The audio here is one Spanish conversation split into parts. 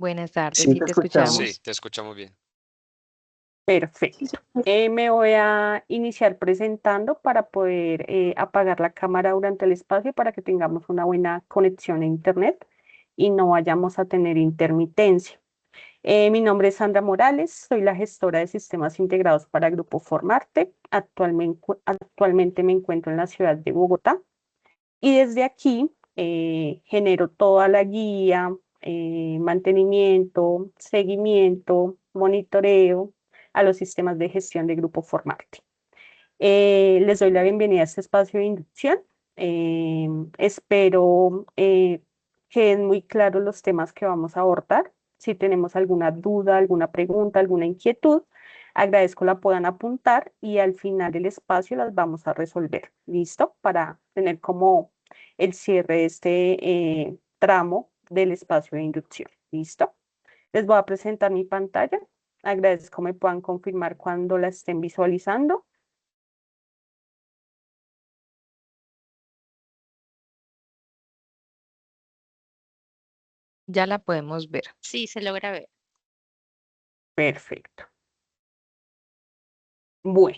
Buenas tardes, Sí, sí te te Sí, escuchamos. escuchamos. te escuchamos bien. Perfecto. Me voy a iniciar presentando para poder apagar la cámara durante el espacio para que tengamos una buena conexión a Internet y no vayamos a tener intermitencia. Mi nombre es Sandra Morales, soy la gestora de sistemas integrados para Grupo Formarte. Actualmente me encuentro en la ciudad de Bogotá y desde aquí genero toda la guía, mantenimiento, seguimiento, monitoreo a los sistemas de gestión de Grupo Formarte. Les doy la bienvenida a este espacio de inducción. Espero queden muy claros los temas que vamos a abordar. Si tenemos alguna duda, alguna pregunta, alguna inquietud, agradezco la puedan apuntar y al final del espacio las vamos a resolver. ¿Listo? Para tener como el cierre de este tramo del espacio de inducción. ¿Listo? Les voy a presentar mi pantalla. Agradezco me puedan confirmar cuando la estén visualizando. Ya la podemos ver. Sí, se logra ver. Perfecto. Bueno,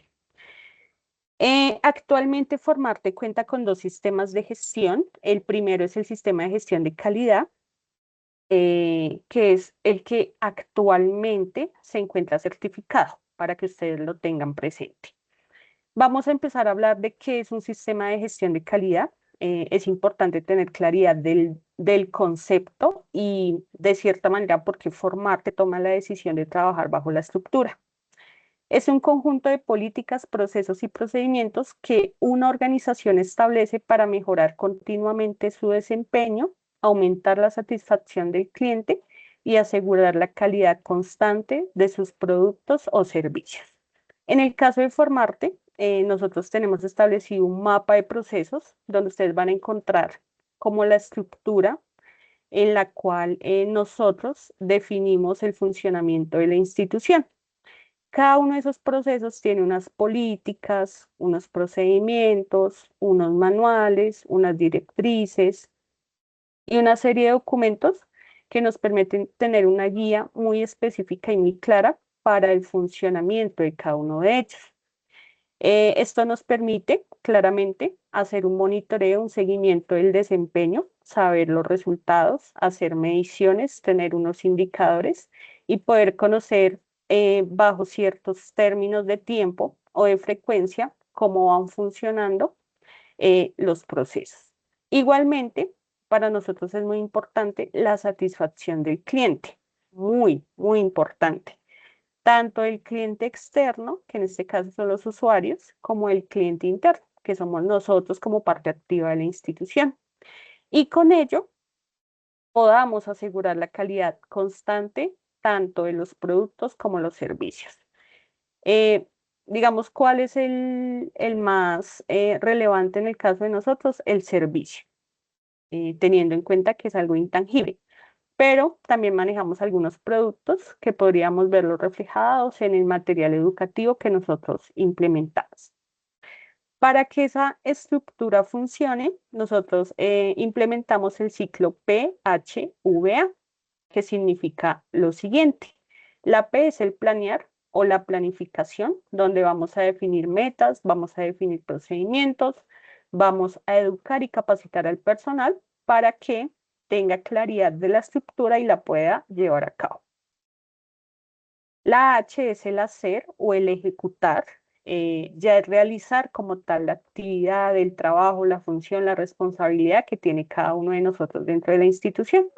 actualmente Formarte cuenta con dos sistemas de gestión. El primero es el sistema de gestión de calidad, que es el que actualmente se encuentra certificado para que ustedes lo tengan presente. Vamos a empezar a hablar de qué es un sistema de gestión de calidad. Es importante tener claridad del concepto y de cierta manera por qué Formarte toma la decisión de trabajar bajo la estructura. Es un conjunto de políticas, procesos y procedimientos que una organización establece para mejorar continuamente su desempeño, aumentar la satisfacción del cliente y asegurar la calidad constante de sus productos o servicios. En el caso de Formarte, nosotros tenemos establecido un mapa de procesos donde ustedes van a encontrar como la estructura en la cual nosotros definimos el funcionamiento de la institución. Cada uno de esos procesos tiene unas políticas, unos procedimientos, unos manuales, unas directrices y una serie de documentos que nos permiten tener una guía muy específica y muy clara para el funcionamiento de cada uno de ellos. Esto nos permite claramente hacer un monitoreo, un seguimiento del desempeño, saber los resultados, hacer mediciones, tener unos indicadores y poder conocer bajo ciertos términos de tiempo o de frecuencia cómo van funcionando los procesos. Igualmente, para nosotros es muy importante la satisfacción del cliente, muy importante tanto el cliente externo, que en este caso son los usuarios, como el cliente interno, que somos nosotros como parte activa de la institución. Y con ello podamos asegurar la calidad constante tanto de los productos como los servicios. Eh, digamos, ¿cuál es el más relevante en el caso de nosotros? El servicio, teniendo en cuenta que es algo intangible, pero también manejamos algunos productos que podríamos verlos reflejados en el material educativo que nosotros implementamos. Para que esa estructura funcione, nosotros implementamos el ciclo PHVA, que significa lo siguiente. La P es el planear o la planificación, donde vamos a definir metas, vamos a definir procedimientos, vamos a educar y capacitar al personal para que tenga claridad de la estructura y la pueda llevar a cabo. La H es el hacer o el ejecutar, ya es realizar como tal la actividad, el trabajo, la función, la responsabilidad que tiene cada uno de nosotros dentro de la institución.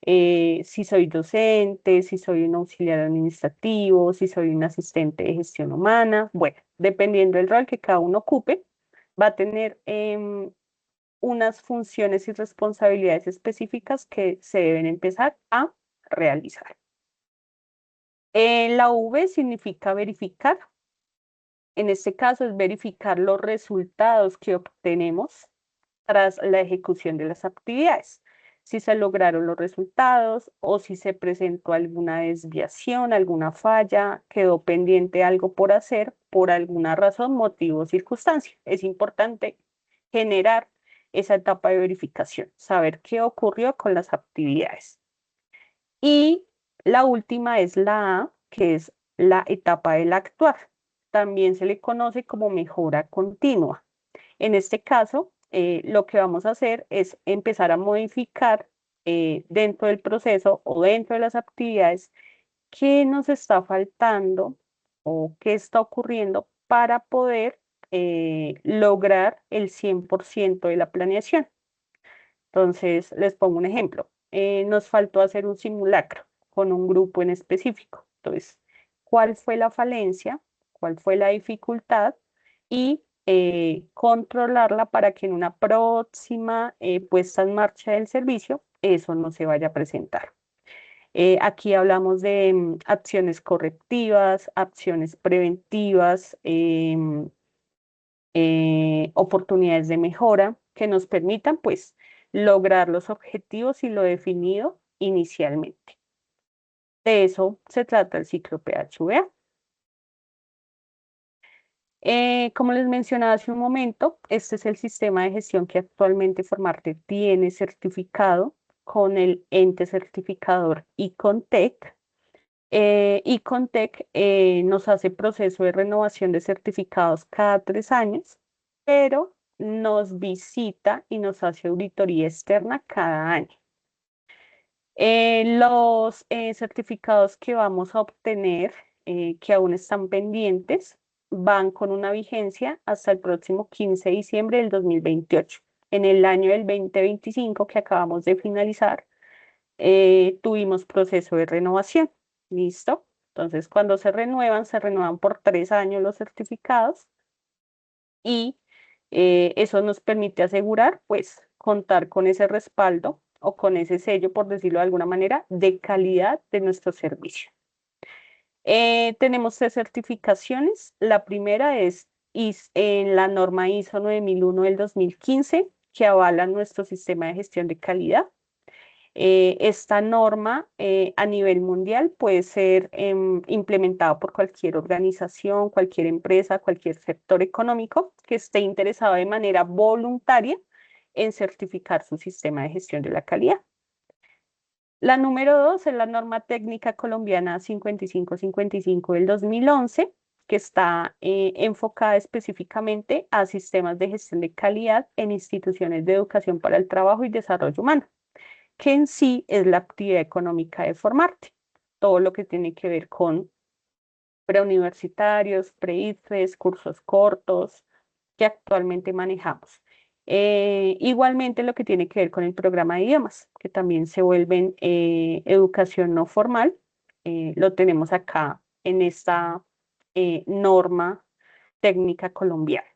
Si soy docente, si soy un auxiliar administrativo, si soy un asistente de gestión humana, bueno, dependiendo del rol que cada uno ocupe, va a tener unas funciones y responsabilidades específicas que se deben empezar a realizar. La V significa verificar. En este caso es verificar los resultados que obtenemos tras la ejecución de las actividades. Si se lograron los resultados o si se presentó alguna desviación, alguna falla, quedó pendiente algo por hacer por alguna razón, motivo o circunstancia. Es importante generar esa etapa de verificación, saber qué ocurrió con las actividades. Y la última es la A, que es la etapa del actuar. También se le conoce como mejora continua. En este caso, lo que vamos a hacer es empezar a modificar dentro del proceso o dentro de las actividades qué nos está faltando o qué está ocurriendo para poder lograr el 100% de la planeación. Entonces, les pongo un ejemplo. Nos faltó hacer un simulacro con un grupo en específico. Entonces, ¿cuál fue la falencia? ¿Cuál fue la dificultad? Y controlarla para que en una próxima puesta en marcha del servicio eso no se vaya a presentar. Aquí hablamos de acciones correctivas, acciones preventivas, oportunidades de mejora que nos permitan, pues, lograr los objetivos y lo definido inicialmente. De eso se trata el ciclo PHVA. Como les mencionaba hace un momento, este es el sistema de gestión que actualmente Formarte tiene certificado con el ente certificador Icontec. Icontec nos hace proceso de renovación de certificados cada 3 años, pero nos visita y nos hace auditoría externa cada año. Los certificados que vamos a obtener, que aún están pendientes, van con una vigencia hasta el próximo 15 de diciembre del 2028. En el año del 2025 que acabamos de finalizar, tuvimos proceso de renovación. ¿Listo? Entonces, cuando se renuevan por 3 años los certificados y eso nos permite asegurar, pues, contar con ese respaldo o con ese sello, por decirlo de alguna manera, de calidad de nuestro servicio. Tenemos 3 certificaciones. La primera es en la norma ISO 9001 del 2015, que avala nuestro sistema de gestión de calidad. Esta norma a nivel mundial puede ser implementada por cualquier organización, cualquier empresa, cualquier sector económico que esté interesado de manera voluntaria en certificar su sistema de gestión de la calidad. La número 2 es la norma técnica colombiana 5555 del 2011, que está enfocada específicamente a sistemas de gestión de calidad en instituciones de educación para el trabajo y desarrollo humano, que en sí es la actividad económica de Formarte. Todo lo que tiene que ver con preuniversitarios, pre-ICFES, cursos cortos que actualmente manejamos. Igualmente lo que tiene que ver con el programa de idiomas, que también se vuelven educación no formal, lo tenemos acá en esta norma técnica colombiana.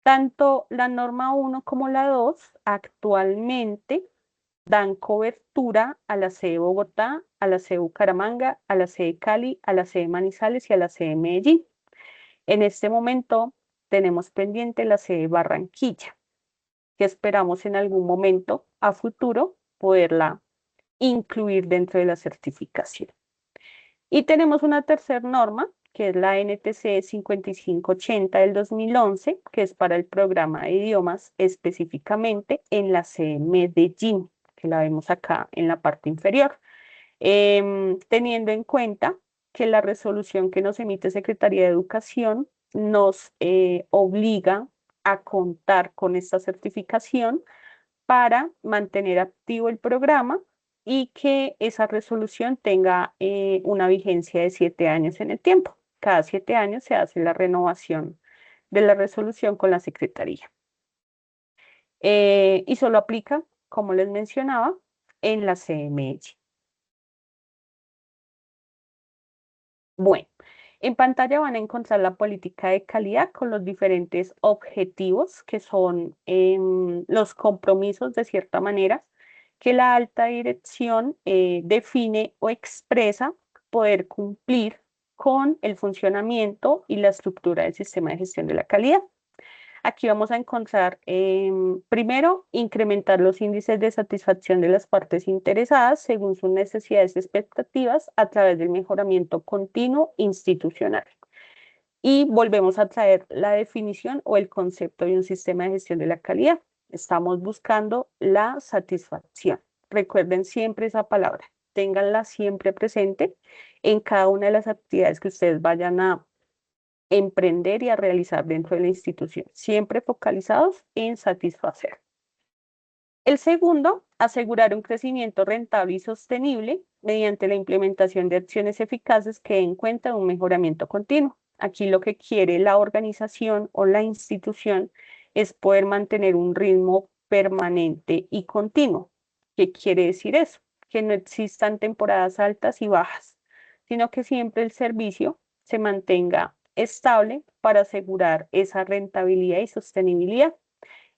Tanto la norma 1 como la 2 actualmente dan cobertura a la sede de Bogotá, a la sede de Bucaramanga, a la sede de Cali, a la sede de Manizales y a la sede de Medellín. En este momento tenemos pendiente la sede de Barranquilla, que esperamos en algún momento a futuro poderla incluir dentro de la certificación. Y tenemos una tercera norma, que es la NTC 5580 del 2011, que es para el programa de idiomas específicamente en la sede de Medellín, que la vemos acá en la parte inferior. Teniendo en cuenta que la resolución que nos emite Secretaría de Educación nos obliga a contar con esta certificación para mantener activo el programa y que esa resolución tenga una vigencia de 7 años en el tiempo. Cada 7 años se hace la renovación de la resolución con la Secretaría. Y solo aplica, como les mencionaba, en la CMH. Bueno, en pantalla van a encontrar la política de calidad con los diferentes objetivos que son los compromisos de cierta manera que la alta dirección define o expresa poder cumplir con el funcionamiento y la estructura del sistema de gestión de la calidad. Aquí vamos a encontrar, primero, incrementar los índices de satisfacción de las partes interesadas según sus necesidades y expectativas a través del mejoramiento continuo institucional. Y volvemos a traer la definición o el concepto de un sistema de gestión de la calidad. Estamos buscando la satisfacción. Recuerden siempre esa palabra, ténganla siempre presente en cada una de las actividades que ustedes vayan a emprender y a realizar dentro de la institución, siempre focalizados en satisfacer. El segundo, asegurar un crecimiento rentable y sostenible mediante la implementación de acciones eficaces que den cuenta de un mejoramiento continuo. Aquí lo que quiere la organización o la institución es poder mantener un ritmo permanente y continuo. ¿Qué quiere decir eso? Que no existan temporadas altas y bajas, sino que siempre el servicio se mantenga estable para asegurar esa rentabilidad y sostenibilidad.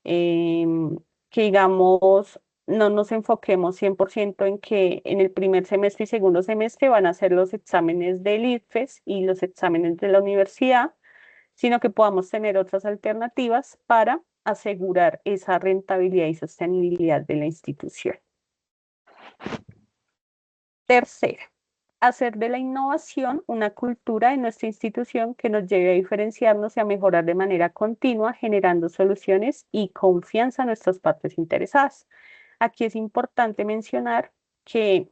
Que digamos, no nos enfoquemos 100% en que en el primer semestre y segundo semestre van a ser los exámenes del ICFES y los exámenes de la universidad, sino que podamos tener otras alternativas para asegurar esa rentabilidad y sostenibilidad de la institución. Tercera, hacer de la innovación una cultura en nuestra institución que nos lleve a diferenciarnos y a mejorar de manera continua, generando soluciones y confianza a nuestras partes interesadas. Aquí es importante mencionar que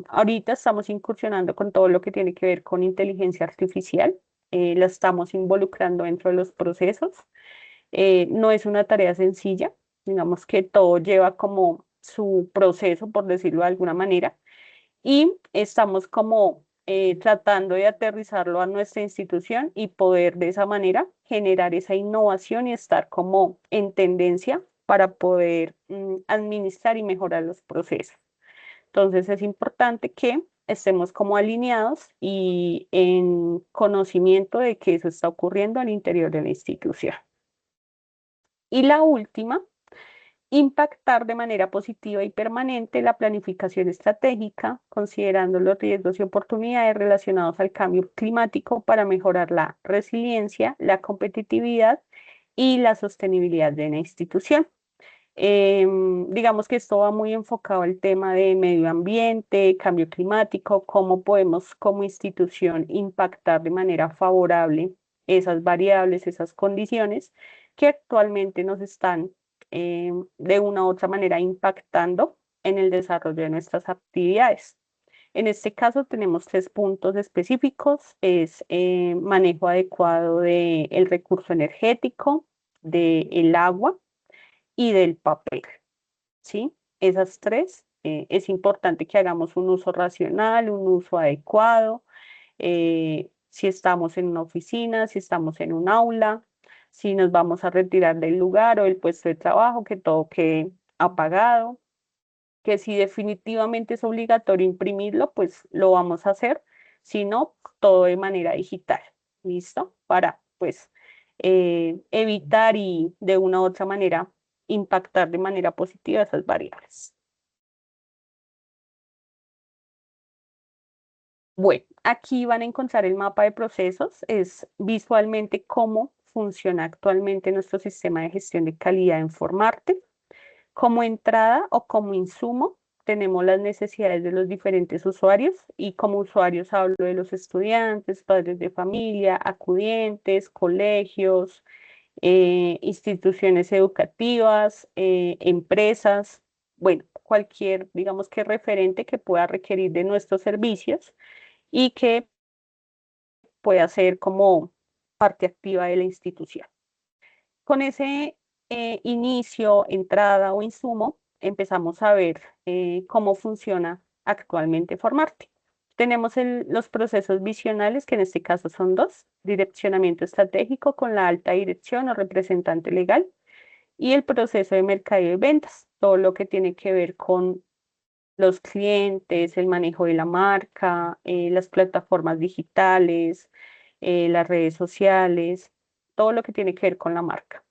ahorita estamos incursionando con todo lo que tiene que ver con inteligencia artificial, la estamos involucrando dentro de los procesos. No es una tarea sencilla, digamos que todo lleva como su proceso, por decirlo de alguna manera, y estamos como tratando de aterrizarlo a nuestra institución y poder de esa manera generar esa innovación y estar como en tendencia para poder administrar y mejorar los procesos. Entonces es importante que estemos como alineados y en conocimiento de que eso está ocurriendo al interior de la institución. Y la última, impactar de manera positiva y permanente la planificación estratégica, considerando los riesgos y oportunidades relacionados al cambio climático para mejorar la resiliencia, la competitividad y la sostenibilidad de la institución. Digamos que esto va muy enfocado al tema de medio ambiente, cambio climático, cómo podemos como institución impactar de manera favorable esas variables, esas condiciones que actualmente nos están de una u otra manera impactando en el desarrollo de nuestras actividades. En este caso tenemos 3 puntos específicos, es manejo adecuado del recurso energético, del agua y del papel, ¿sí? Esas tres, es importante que hagamos un uso racional, un uso adecuado, si estamos en una oficina, si estamos en un aula, si nos vamos a retirar del lugar o del puesto de trabajo, que todo quede apagado, que si definitivamente es obligatorio imprimirlo, pues lo vamos a hacer, si no, todo de manera digital, ¿listo? Para, pues, evitar y de una u otra manera impactar de manera positiva esas variables. Bueno, aquí van a encontrar el mapa de procesos, es visualmente cómo funciona actualmente nuestro sistema de gestión de calidad en Formarte. Como entrada o como insumo, tenemos las necesidades de los diferentes usuarios y como usuarios hablo de los estudiantes, padres de familia, acudientes, colegios, instituciones educativas, empresas, bueno, cualquier, digamos que referente que pueda requerir de nuestros servicios y que pueda ser como parte activa de la institución. Con ese inicio, entrada o insumo, empezamos a ver cómo funciona actualmente Formarte. Tenemos los procesos visionales, que en este caso son dos: direccionamiento estratégico con la alta dirección o representante legal, y el proceso de mercadeo y ventas, todo lo que tiene que ver con los clientes, el manejo de la marca, las plataformas digitales, las redes sociales, todo lo que tiene que ver con la marca.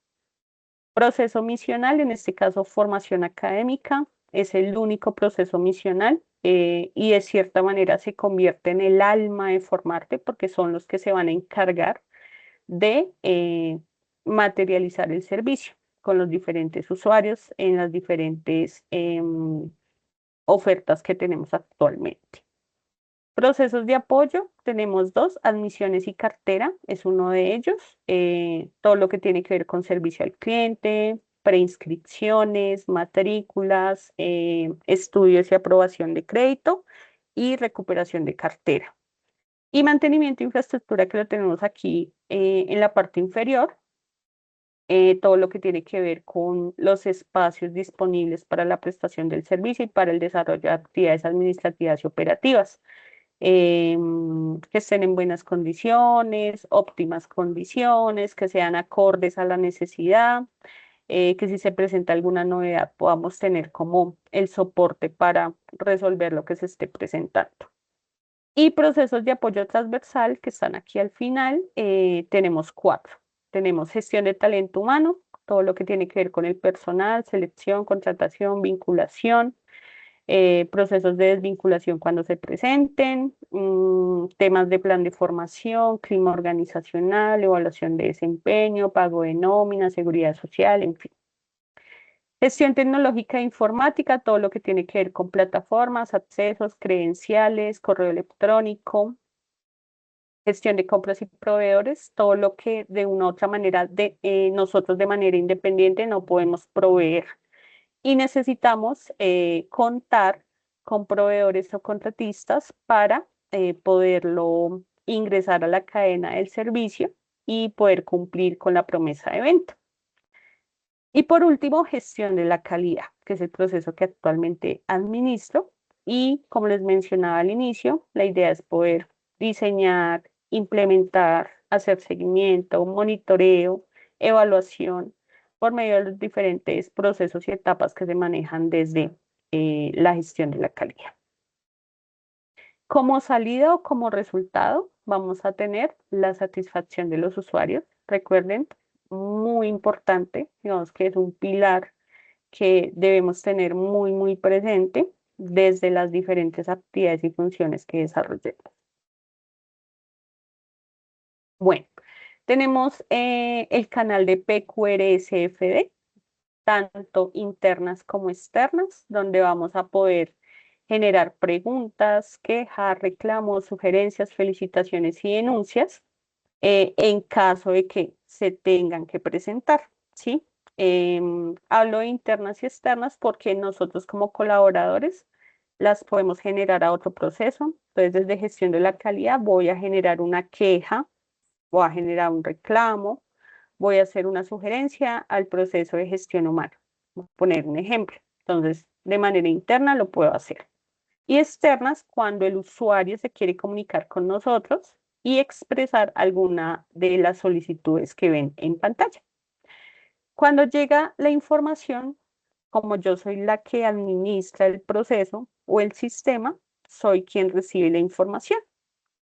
Proceso misional, en este caso formación académica, es el único proceso misional y de cierta manera se convierte en el alma de Formarte porque son los que se van a encargar de materializar el servicio con los diferentes usuarios en las diferentes ofertas que tenemos actualmente. Procesos de apoyo, tenemos dos: admisiones y cartera, es uno de ellos, todo lo que tiene que ver con servicio al cliente, preinscripciones, matrículas, estudios y aprobación de crédito, y recuperación de cartera. Y mantenimiento de infraestructura, que lo tenemos aquí en la parte inferior, todo lo que tiene que ver con los espacios disponibles para la prestación del servicio y para el desarrollo de actividades administrativas y operativas, que estén en buenas condiciones, óptimas condiciones, que sean acordes a la necesidad, que si se presenta alguna novedad podamos tener como el soporte para resolver lo que se esté presentando. Y procesos de apoyo transversal que están aquí al final, tenemos 4. Tenemos gestión de talento humano, todo lo que tiene que ver con el personal, selección, contratación, vinculación, procesos de desvinculación cuando se presenten, temas de plan de formación, clima organizacional, evaluación de desempeño, pago de nómina, seguridad social, en fin. Gestión tecnológica e informática, todo lo que tiene que ver con plataformas, accesos, credenciales, correo electrónico, gestión de compras y proveedores, todo lo que de una u otra manera nosotros de manera independiente no podemos proveer. Y necesitamos contar con proveedores o contratistas para poderlo ingresar a la cadena del servicio y poder cumplir con la promesa de venta. Y por último, gestión de la calidad, que es el proceso que actualmente administro. Y como les mencionaba al inicio, la idea es poder diseñar, implementar, hacer seguimiento, monitoreo, evaluación por medio de los diferentes procesos y etapas que se manejan desde la gestión de la calidad. Como salida o como resultado, vamos a tener la satisfacción de los usuarios. Recuerden, muy importante, digamos que es un pilar que debemos tener muy presente desde las diferentes actividades y funciones que desarrollemos. Bueno, tenemos el canal de PQRSFD, tanto internas como externas, donde vamos a poder generar preguntas, quejas, reclamos, sugerencias, felicitaciones y denuncias en caso de que se tengan que presentar, ¿sí? Hablo de internas y externas porque nosotros como colaboradores las podemos generar a otro proceso. Entonces, desde gestión de la calidad voy a generar una queja, voy a generar un reclamo, voy a hacer una sugerencia al proceso de gestión humana. Voy a poner un ejemplo. Entonces, de manera interna lo puedo hacer. Y externas cuando el usuario se quiere comunicar con nosotros y expresar alguna de las solicitudes que ven en pantalla. Cuando llega la información, como yo soy la que administra el proceso o el sistema, soy quien recibe la información.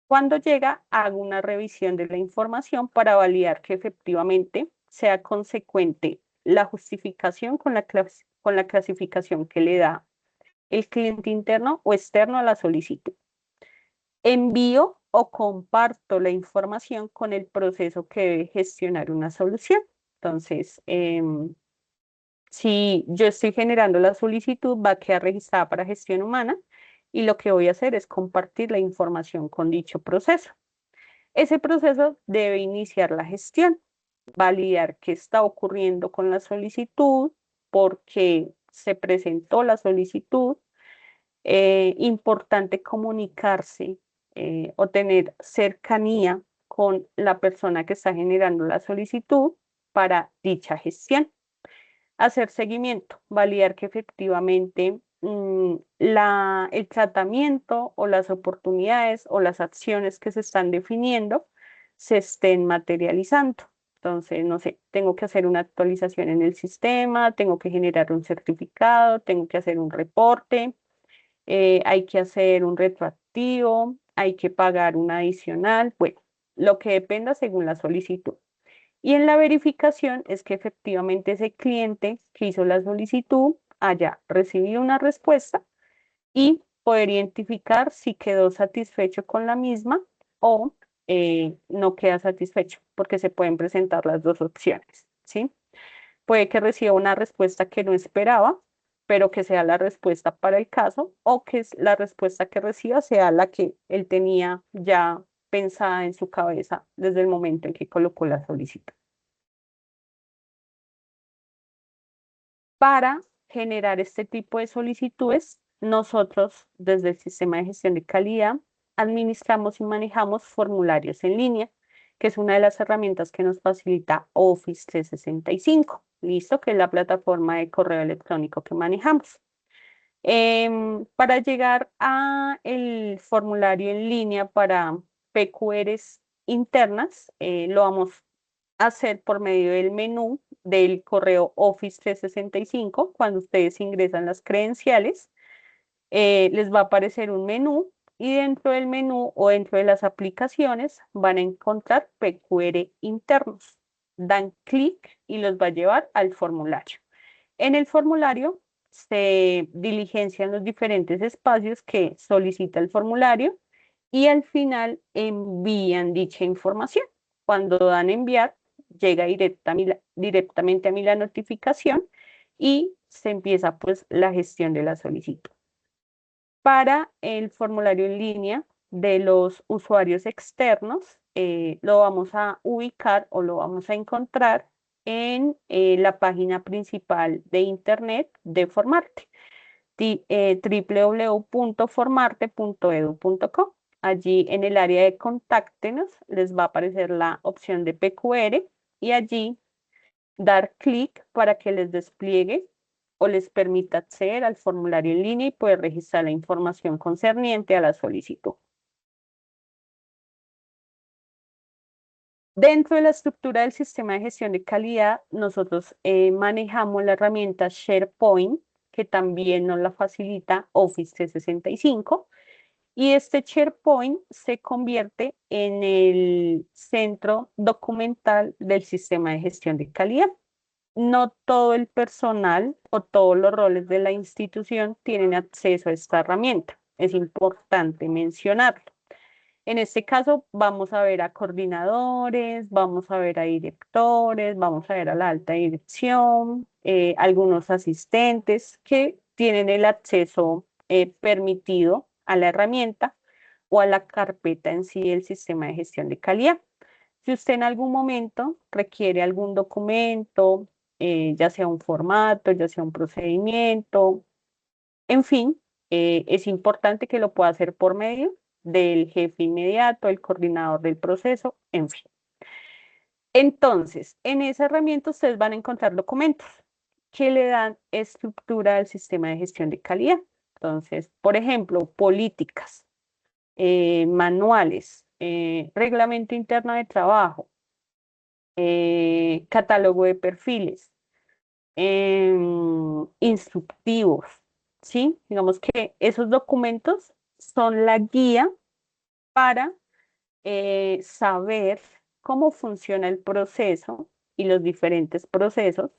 Cuando llega, hago una revisión de la información para validar que efectivamente sea consecuente la justificación con la clasificación que le da el cliente interno o externo a la solicitud. Envío o comparto la información con el proceso que debe gestionar una solución. Entonces, si yo estoy generando la solicitud, va a quedar registrada para gestión humana y lo que voy a hacer es compartir la información con dicho proceso. Ese proceso debe iniciar la gestión, validar qué está ocurriendo con la solicitud, por qué se presentó la solicitud. Importante comunicarse o tener cercanía con la persona que está generando la solicitud para dicha gestión. Hacer seguimiento, validar que efectivamente el tratamiento o las oportunidades o las acciones que se están definiendo se estén materializando. Entonces, no sé, tengo que hacer una actualización en el sistema, tengo que generar un certificado, tengo que hacer un reporte, hay que hacer un retroactivo, hay que pagar un adicional, bueno, lo que dependa según la solicitud. Y en la verificación es que efectivamente ese cliente que hizo la solicitud haya recibido una respuesta y poder identificar si quedó satisfecho con la misma o no queda satisfecho, porque se pueden presentar las dos opciones, ¿sí? Puede que reciba una respuesta que no esperaba, pero que sea la respuesta para el caso, o que la respuesta que reciba sea la que él tenía ya pensada en su cabeza desde el momento en que colocó la solicitud. Para generar este tipo de solicitudes, nosotros desde el sistema de gestión de calidad administramos y manejamos formularios en línea, que es una de las herramientas que nos facilita Office 365, ¿listo? Que es la plataforma de correo electrónico que manejamos. Para llegar a el formulario en línea para PQRs internas, lo vamos a hacer por medio del menú del correo Office 365. Cuando ustedes ingresan las credenciales, les va a aparecer un menú y dentro del menú o dentro de las aplicaciones van a encontrar PQR internos. Dan clic y los va a llevar al formulario. En el formulario se diligencian los diferentes espacios que solicita el formulario y al final envían dicha información. Cuando dan enviar, llega directamente a mí la notificación y se empieza pues la gestión de la solicitud. Para el formulario en línea de los usuarios externos, lo vamos a ubicar o lo vamos a encontrar en la página principal de Internet de Formarte, www.formarte.edu.co. Allí en el área de Contáctenos les va a aparecer la opción de PQR y allí dar clic para que les despliegue o les permita acceder al formulario en línea y poder registrar la información concerniente a la solicitud. Dentro de la estructura del sistema de gestión de calidad, nosotros manejamos la herramienta SharePoint, que también nos la facilita Office 365. Y este SharePoint se convierte en el centro documental del sistema de gestión de calidad. No todo el personal o todos los roles de la institución tienen acceso a esta herramienta. Es importante mencionarlo. En este caso vamos a ver a coordinadores, vamos a ver a directores, vamos a ver a la alta dirección, algunos asistentes que tienen el acceso permitido a la herramienta o a la carpeta en sí del sistema de gestión de calidad. Si usted en algún momento requiere algún documento, ya sea un formato, ya sea un procedimiento, en fin, es importante que lo pueda hacer por medio del jefe inmediato, el coordinador del proceso, en fin. Entonces, en esa herramienta ustedes van a encontrar documentos que le dan estructura al sistema de gestión de calidad. Entonces, por ejemplo, políticas, manuales, reglamento interno de trabajo, catálogo de perfiles, instructivos, ¿sí? Digamos que esos documentos son la guía para saber cómo funciona el proceso y los diferentes procesos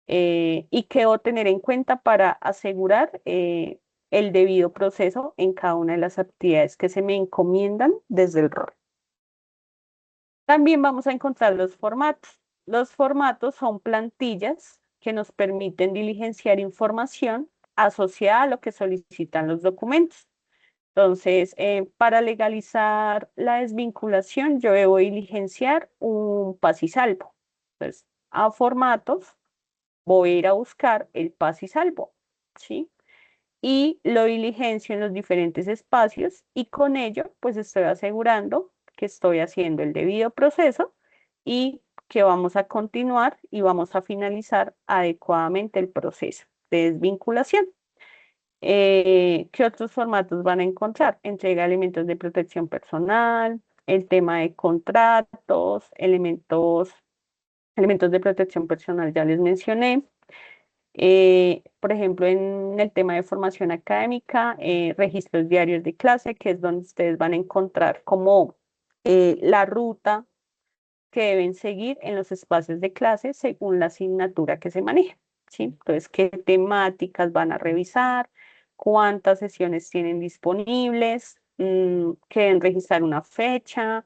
y qué debo tener en cuenta para asegurar el debido proceso en cada una de las actividades que se me encomiendan desde el rol. También vamos a encontrar los formatos. Los formatos son plantillas que nos permiten diligenciar información asociada a lo que solicitan los documentos. Entonces, para legalizar la desvinculación, yo debo diligenciar un paz y salvo. Entonces, a formatos, voy a ir a buscar el paz y salvo, ¿sí? Y lo diligencio en los diferentes espacios y con ello, pues estoy asegurando que estoy haciendo el debido proceso y que vamos a continuar y vamos a finalizar adecuadamente el proceso de desvinculación. ¿Qué otros formatos van a encontrar? Entrega de elementos de protección personal, el tema de contratos, elementos de protección personal, ya les mencioné. Por ejemplo, en el tema de formación académica, registros diarios de clase, que es donde ustedes van a encontrar como la ruta que deben seguir en los espacios de clase según la asignatura que se maneje, ¿sí? Entonces, qué temáticas van a revisar, cuántas sesiones tienen disponibles, que deben registrar una fecha,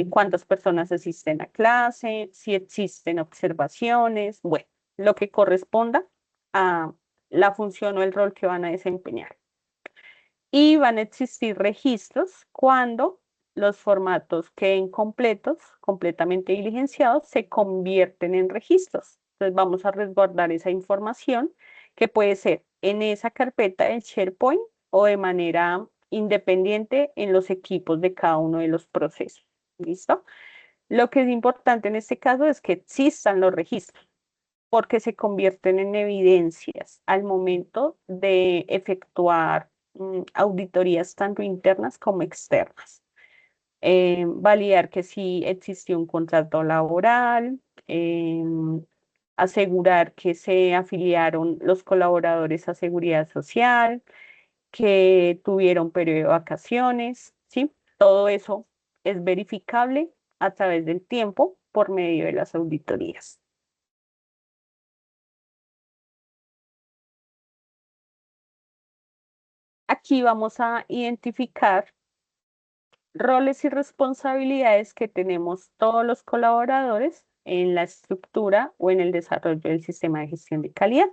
cuántas personas asisten a clase, si existen observaciones, bueno, lo que corresponda a la función o el rol que van a desempeñar. Y van a existir registros cuando los formatos queden completos, completamente diligenciados, se convierten en registros. Entonces vamos a resguardar esa información que puede ser en esa carpeta del SharePoint o de manera independiente en los equipos de cada uno de los procesos. ¿Listo? Lo que es importante en este caso es que existan los registros, porque se convierten en evidencias al momento de efectuar auditorías tanto internas como externas. Validar que sí existió un contrato laboral, asegurar que se afiliaron los colaboradores a Seguridad Social, que tuvieron periodo de vacaciones, ¿sí? Todo eso es verificable a través del tiempo por medio de las auditorías. Aquí vamos a identificar roles y responsabilidades que tenemos todos los colaboradores en la estructura o en el desarrollo del sistema de gestión de calidad.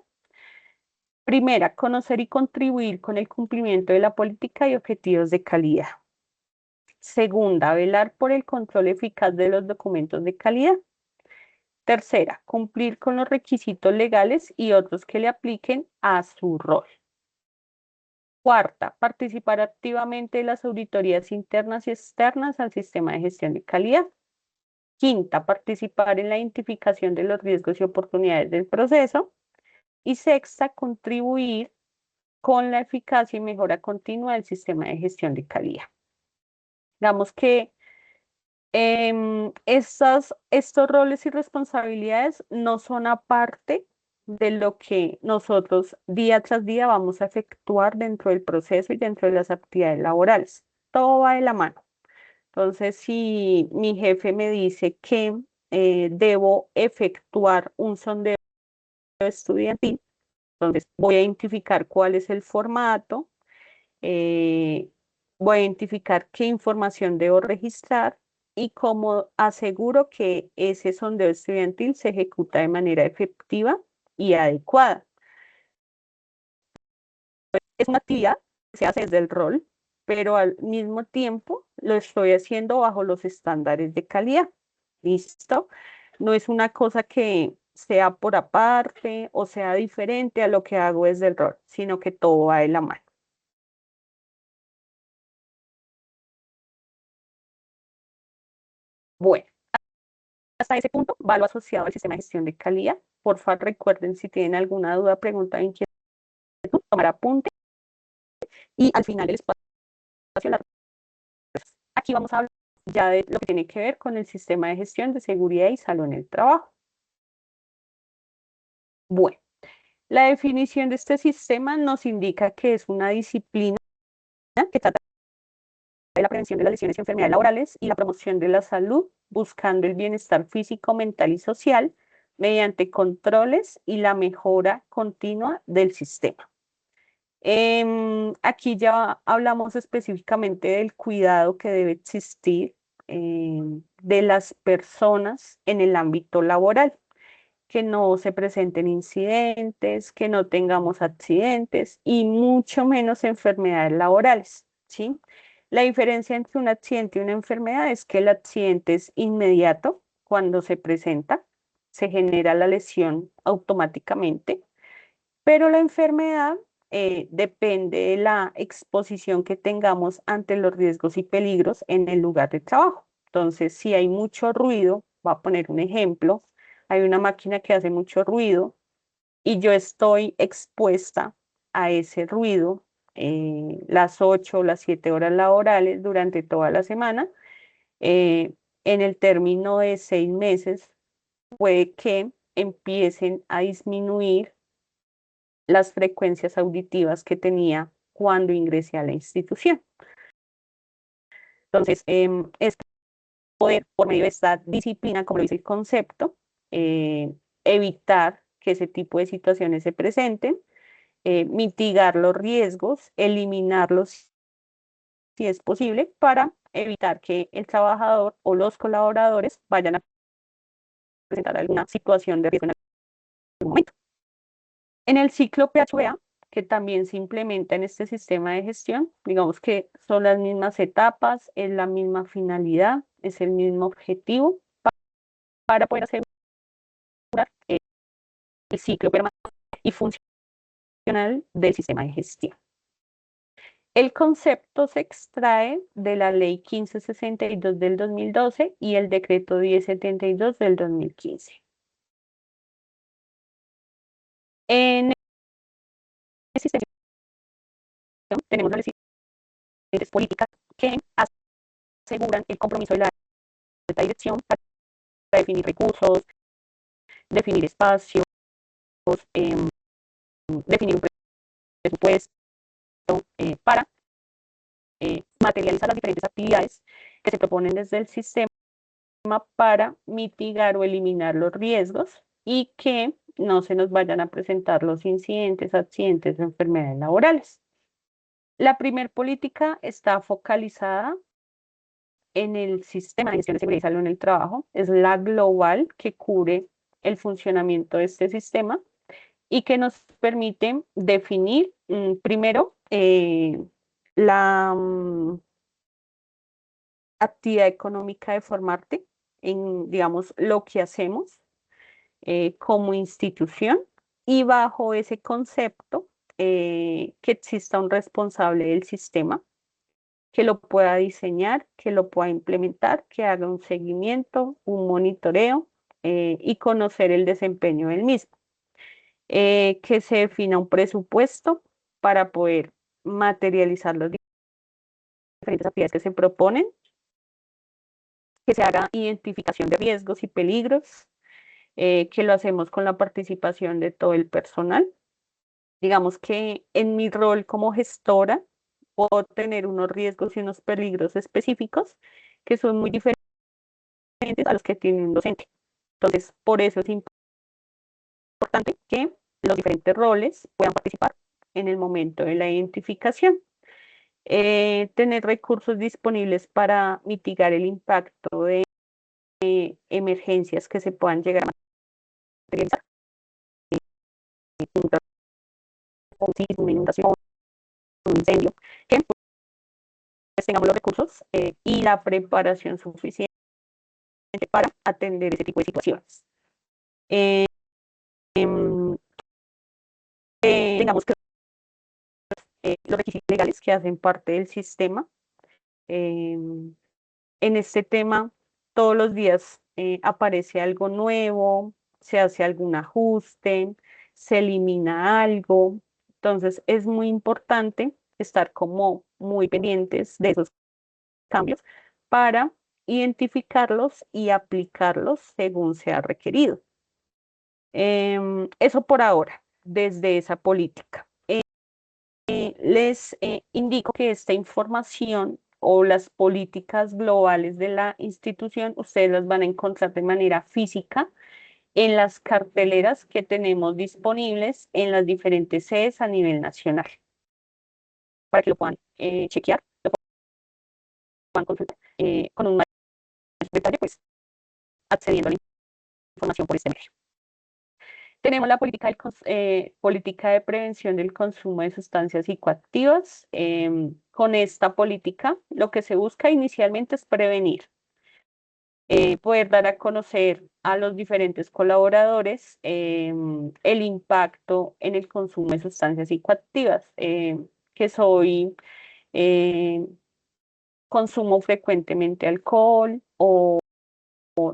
Primera, conocer y contribuir con el cumplimiento de la política y objetivos de calidad. Segunda, velar por el control eficaz de los documentos de calidad. Tercera, cumplir con los requisitos legales y otros que le apliquen a su rol. Cuarta, participar activamente en las auditorías internas y externas al sistema de gestión de calidad. Quinta, participar en la identificación de los riesgos y oportunidades del proceso. Y sexta, contribuir con la eficacia y mejora continua del sistema de gestión de calidad. Digamos que estos roles y responsabilidades no son aparte de lo que nosotros día tras día vamos a efectuar dentro del proceso y dentro de las actividades laborales. Todo va de la mano. Entonces, si mi jefe me dice que debo efectuar un sondeo estudiantil, entonces voy a identificar cuál es el formato, voy a identificar qué información debo registrar y cómo aseguro que ese sondeo estudiantil se ejecuta de manera efectiva y adecuada. Es una actividad que se hace desde el rol, pero al mismo tiempo lo estoy haciendo bajo los estándares de calidad. ¿Listo? No es una cosa que sea por aparte o sea diferente a lo que hago desde el rol, sino que todo va de la mano. Bueno, hasta ese punto va lo asociado al sistema de gestión de calidad. Por favor, recuerden si tienen alguna duda, pregunta, inquietud, tomar apunte y al final del espacio, aquí vamos a hablar ya de lo que tiene que ver con el sistema de gestión de seguridad y salud en el trabajo. Bueno, la definición de este sistema nos indica que es una disciplina que trata de la prevención de las lesiones y enfermedades laborales y la promoción de la salud, buscando el bienestar físico, mental y social mediante controles y la mejora continua del sistema. Aquí ya hablamos específicamente del cuidado que debe existir de las personas en el ámbito laboral, que no se presenten incidentes, que no tengamos accidentes y mucho menos enfermedades laborales, ¿sí? La diferencia entre un accidente y una enfermedad es que el accidente es inmediato cuando se presenta, se genera la lesión automáticamente, pero la enfermedad depende de la exposición que tengamos ante los riesgos y peligros en el lugar de trabajo. Entonces, si hay mucho ruido, voy a poner un ejemplo, hay una máquina que hace mucho ruido y yo estoy expuesta a ese ruido las 8 o las 7 horas laborales durante toda la semana. En el término de 6 meses puede que empiecen a disminuir las frecuencias auditivas que tenía cuando ingresé a la institución. Entonces, es poder, por medio de esta disciplina, como lo dice el concepto, evitar que ese tipo de situaciones se presenten, mitigar los riesgos, eliminarlos si es posible, para evitar que el trabajador o los colaboradores vayan a presentar alguna situación de riesgo en algún momento. En el ciclo PHVA, que también se implementa en este sistema de gestión, digamos que son las mismas etapas, es la misma finalidad, es el mismo objetivo para poder asegurar el ciclo permanente y funcional del sistema de gestión. El concepto se extrae de la Ley 1562 del 2012 y el Decreto 1072 del 2015. En el sistema de gestión tenemos las diferentes políticas que aseguran el compromiso de la alta dirección para definir recursos, definir espacios, definir un presupuesto para materializar las diferentes actividades que se proponen desde el sistema para mitigar o eliminar los riesgos y que no se nos vayan a presentar los incidentes, accidentes o enfermedades laborales. La primer política está focalizada en el sistema de gestión de seguridad y salud en el trabajo, es la global que cubre el funcionamiento de este sistema y que nos permite definir primero la actividad económica de formarte en, digamos, lo que hacemos como institución y bajo ese concepto que exista un responsable del sistema que lo pueda diseñar, que lo pueda implementar, que haga un seguimiento, un monitoreo y conocer el desempeño del mismo. Que se defina un presupuesto para poder materializar las diferentes actividades que se proponen, que se haga identificación de riesgos y peligros, que lo hacemos con la participación de todo el personal. Digamos que en mi rol como gestora puedo tener unos riesgos y unos peligros específicos que son muy diferentes a los que tiene un docente. Entonces, por eso es importante que los diferentes roles puedan participar en el momento de la identificación. Tener recursos disponibles para mitigar el impacto de emergencias que se puedan llegar a materializar, un sismo, una inundación, un incendio, que pues, tengamos los recursos y la preparación suficiente para atender ese tipo de situaciones. Eh, tengamos que los requisitos legales que hacen parte del sistema. En este tema, todos los días aparece algo nuevo, se hace algún ajuste, se elimina algo. Entonces, es muy importante estar como muy pendientes de esos cambios para identificarlos y aplicarlos según sea requerido. Eso por ahora, desde esa política. Les indico que esta información o las políticas globales de la institución, ustedes las van a encontrar de manera física en las carteleras que tenemos disponibles en las diferentes sedes a nivel nacional, para que lo puedan chequear, lo puedan consultar con un mayor detalle, pues accediendo a la información por este medio. Tenemos la política de prevención del consumo de sustancias psicoactivas. Con esta política, lo que se busca inicialmente es prevenir, poder dar a conocer a los diferentes colaboradores el impacto en el consumo de sustancias psicoactivas, que soy, consumo frecuentemente alcohol o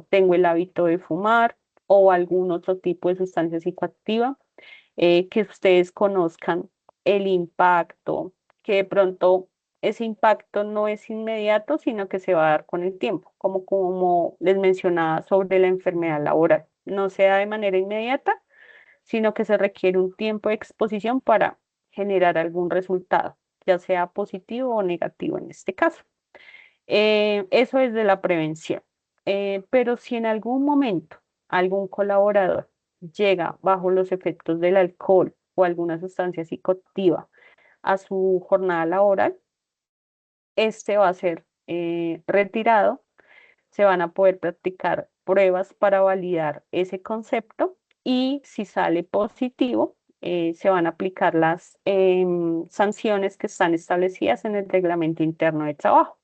tengo el hábito de fumar o algún otro tipo de sustancia psicoactiva, que ustedes conozcan el impacto, que de pronto ese impacto no es inmediato, sino que se va a dar con el tiempo, como les mencionaba sobre la enfermedad laboral. No se da de manera inmediata, sino que se requiere un tiempo de exposición para generar algún resultado, ya sea positivo o negativo en este caso. Eso es de la prevención. Pero si en algún momento algún colaborador llega bajo los efectos del alcohol o alguna sustancia psicoactiva a su jornada laboral, este va a ser retirado, se van a poder practicar pruebas para validar ese concepto y si sale positivo, se van a aplicar las sanciones que están establecidas en el reglamento interno de trabajo.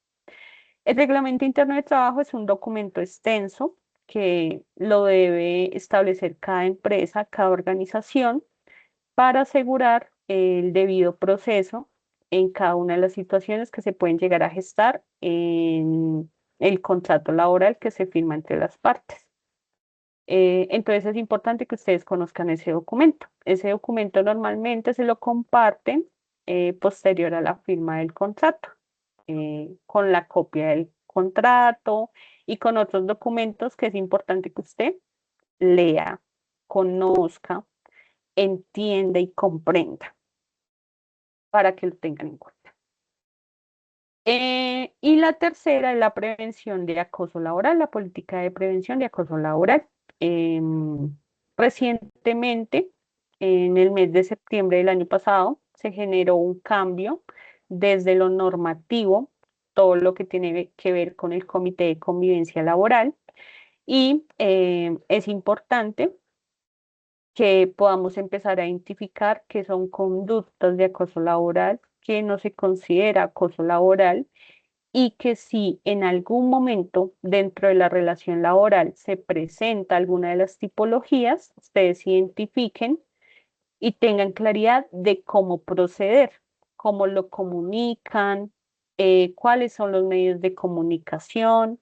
El reglamento interno de trabajo es un documento extenso que lo debe establecer cada empresa, cada organización, para asegurar el debido proceso en cada una de las situaciones que se pueden llegar a gestar en el contrato laboral que se firma entre las partes. Entonces es importante que ustedes conozcan ese documento. Ese documento normalmente se lo comparten posterior a la firma del contrato, con la copia del contrato y con otros documentos que es importante que usted lea, conozca, entienda y comprenda para que lo tengan en cuenta. Y la tercera es la prevención de acoso laboral, la política de prevención de acoso laboral. Em, Recientemente, en el mes de septiembre del año pasado, se generó un cambio desde lo normativo, todo lo que tiene que ver con el Comité de Convivencia Laboral, y es importante que podamos empezar a identificar qué son conductas de acoso laboral, que no se considera acoso laboral y que si en algún momento dentro de la relación laboral se presenta alguna de las tipologías, ustedes identifiquen y tengan claridad de cómo proceder, cómo lo comunican, cuáles son los medios de comunicación,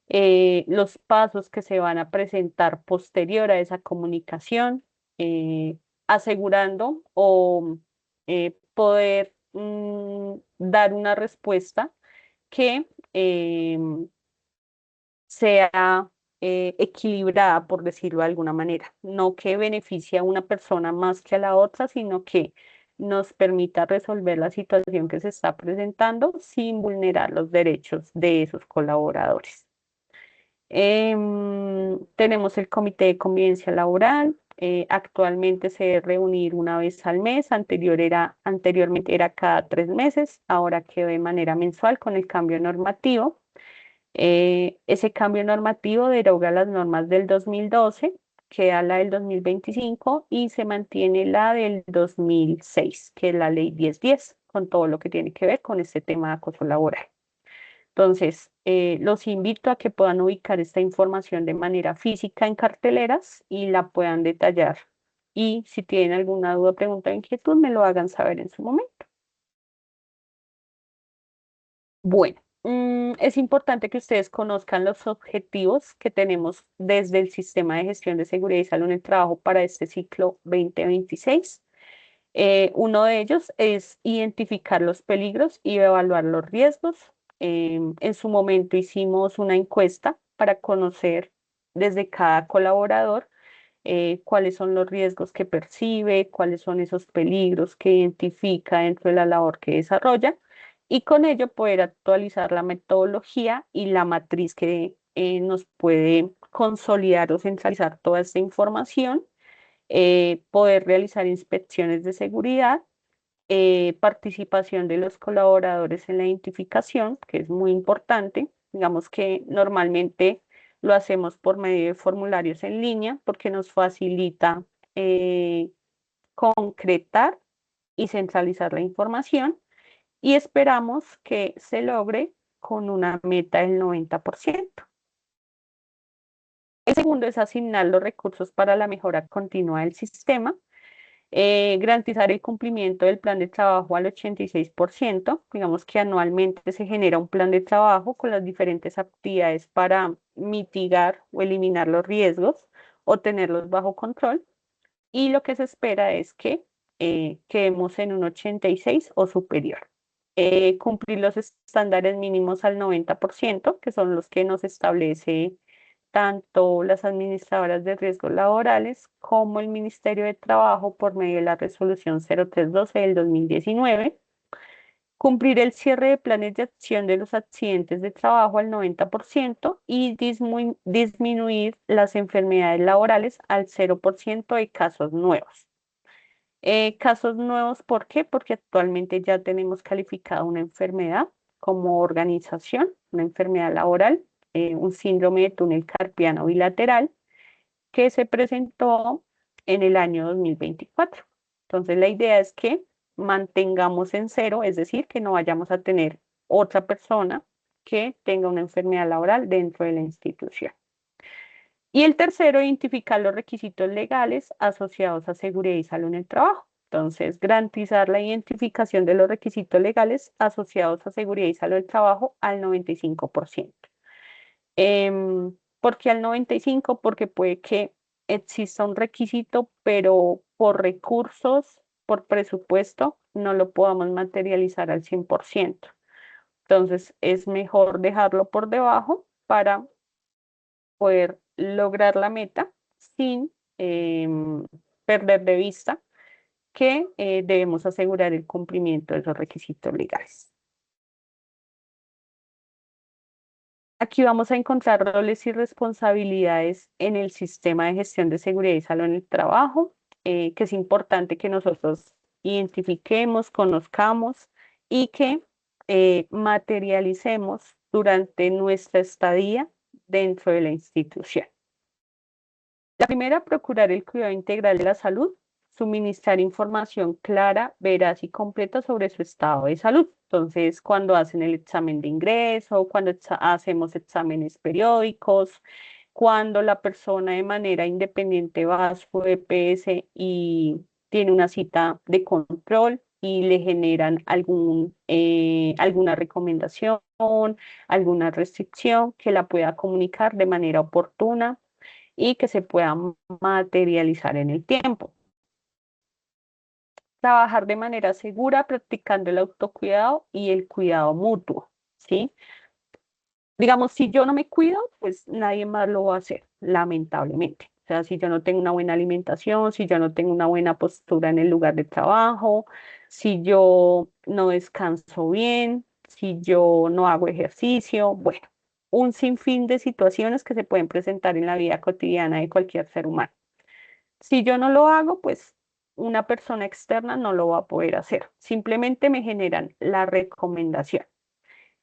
los pasos que se van a presentar posterior a esa comunicación, eh, asegurando o poder dar una respuesta que sea equilibrada, por decirlo de alguna manera, no que beneficie a una persona más que a la otra, sino que nos permita resolver la situación que se está presentando sin vulnerar los derechos de esos colaboradores. Tenemos el Comité de Convivencia Laboral. Actualmente se debe reunir una vez al mes, anteriormente era cada 3 meses, ahora quedó de manera mensual con el cambio normativo. Ese cambio normativo deroga las normas del 2012, queda la del 2025 y se mantiene la del 2006, que es la ley 1010, con todo lo que tiene que ver con este tema de acoso laboral. Entonces, los invito a que puedan ubicar esta información de manera física en carteleras y la puedan detallar. Y si tienen alguna duda, pregunta o inquietud, me lo hagan saber en su momento. Bueno, es importante que ustedes conozcan los objetivos que tenemos desde el Sistema de Gestión de Seguridad y Salud en el Trabajo para este ciclo 2026. Uno de ellos es identificar los peligros y evaluar los riesgos. En su momento hicimos una encuesta para conocer desde cada colaborador cuáles son los riesgos que percibe, cuáles son esos peligros que identifica dentro de la labor que desarrolla y con ello poder actualizar la metodología y la matriz que nos puede consolidar o centralizar toda esta información, poder realizar inspecciones de seguridad, participación de los colaboradores en la identificación, que es muy importante. Digamos que normalmente lo hacemos por medio de formularios en línea porque nos facilita concretar y centralizar la información y esperamos que se logre con una meta del 90%. El segundo es asignar los recursos para la mejora continua del sistema. Garantizar el cumplimiento del plan de trabajo al 86%. Digamos que anualmente se genera un plan de trabajo con las diferentes actividades para mitigar o eliminar los riesgos o tenerlos bajo control. Y lo que se espera es que quedemos en un 86 o superior. Cumplir los estándares mínimos al 90%, que son los que nos establece tanto las administradoras de riesgos laborales como el Ministerio de Trabajo por medio de la resolución 0312 del 2019. Cumplir el cierre de planes de acción de los accidentes de trabajo al 90% y disminuir las enfermedades laborales al 0% de casos nuevos. Casos nuevos, ¿por qué? Porque actualmente ya tenemos calificada una enfermedad como organización, una enfermedad laboral, un síndrome de túnel carpiano bilateral que se presentó en el año 2024. Entonces, la idea es que mantengamos en cero, es decir, que no vayamos a tener otra persona que tenga una enfermedad laboral dentro de la institución. Y el tercero, identificar los requisitos legales asociados a seguridad y salud en el trabajo. Entonces, garantizar la identificación de los requisitos legales asociados a seguridad y salud del trabajo al 95%. ¿Por qué al 95%? Porque puede que exista un requisito, pero por recursos, por presupuesto, no lo podamos materializar al 100%. Entonces, es mejor dejarlo por debajo para poder lograr la meta sin perder de vista que debemos asegurar el cumplimiento de esos requisitos legales. Aquí vamos a encontrar roles y responsabilidades en el sistema de gestión de seguridad y salud en el trabajo, que es importante que nosotros identifiquemos, conozcamos y que materialicemos durante nuestra estadía dentro de la institución. La primera, procurar el cuidado integral de la salud, suministrar información clara, veraz y completa sobre su estado de salud. Entonces, cuando hacen el examen de ingreso, cuando hacemos exámenes periódicos, cuando la persona de manera independiente va a su EPS y tiene una cita de control y le generan alguna recomendación, alguna restricción, que la pueda comunicar de manera oportuna y que se pueda materializar en el tiempo. Trabajar de manera segura, practicando el autocuidado y el cuidado mutuo, ¿sí? Digamos, si yo no me cuido, pues nadie más lo va a hacer, lamentablemente. O sea, si yo no tengo una buena alimentación, si yo no tengo una buena postura en el lugar de trabajo, si yo no descanso bien, si yo no hago ejercicio, bueno, un sinfín de situaciones que se pueden presentar en la vida cotidiana de cualquier ser humano. Si yo no lo hago, pues una persona externa no lo va a poder hacer. Simplemente me generan la recomendación.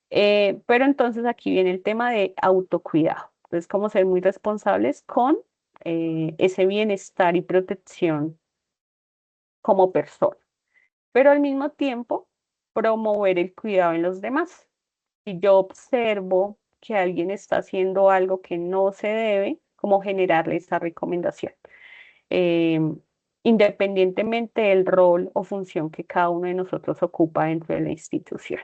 Pero entonces aquí viene el tema de autocuidado. Entonces, como ser muy responsables con ese bienestar y protección como persona. Pero al mismo tiempo, promover el cuidado en los demás. Si yo observo que alguien está haciendo algo que no se debe, como generarle esa recomendación. eh, Independientemente del rol o función que cada uno de nosotros ocupa dentro de la institución.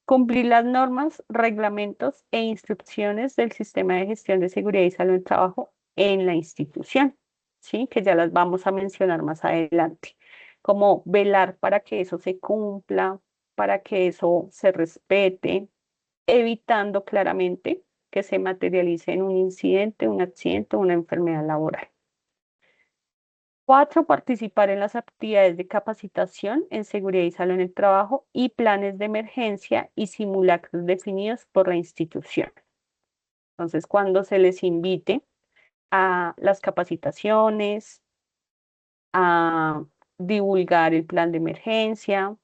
Cumplir las normas, reglamentos e instrucciones del sistema de gestión de seguridad y salud del trabajo en la institución, ¿sí? Que ya las vamos a mencionar más adelante. Como velar para que eso se cumpla, para que eso se respete, evitando claramente que se materialice en un incidente, un accidente o una enfermedad laboral. 4, participar en las actividades de capacitación en seguridad y salud en el trabajo y planes de emergencia y simulacros definidos por la institución. Entonces, cuando se les invite a las capacitaciones, a divulgar el plan de emergencia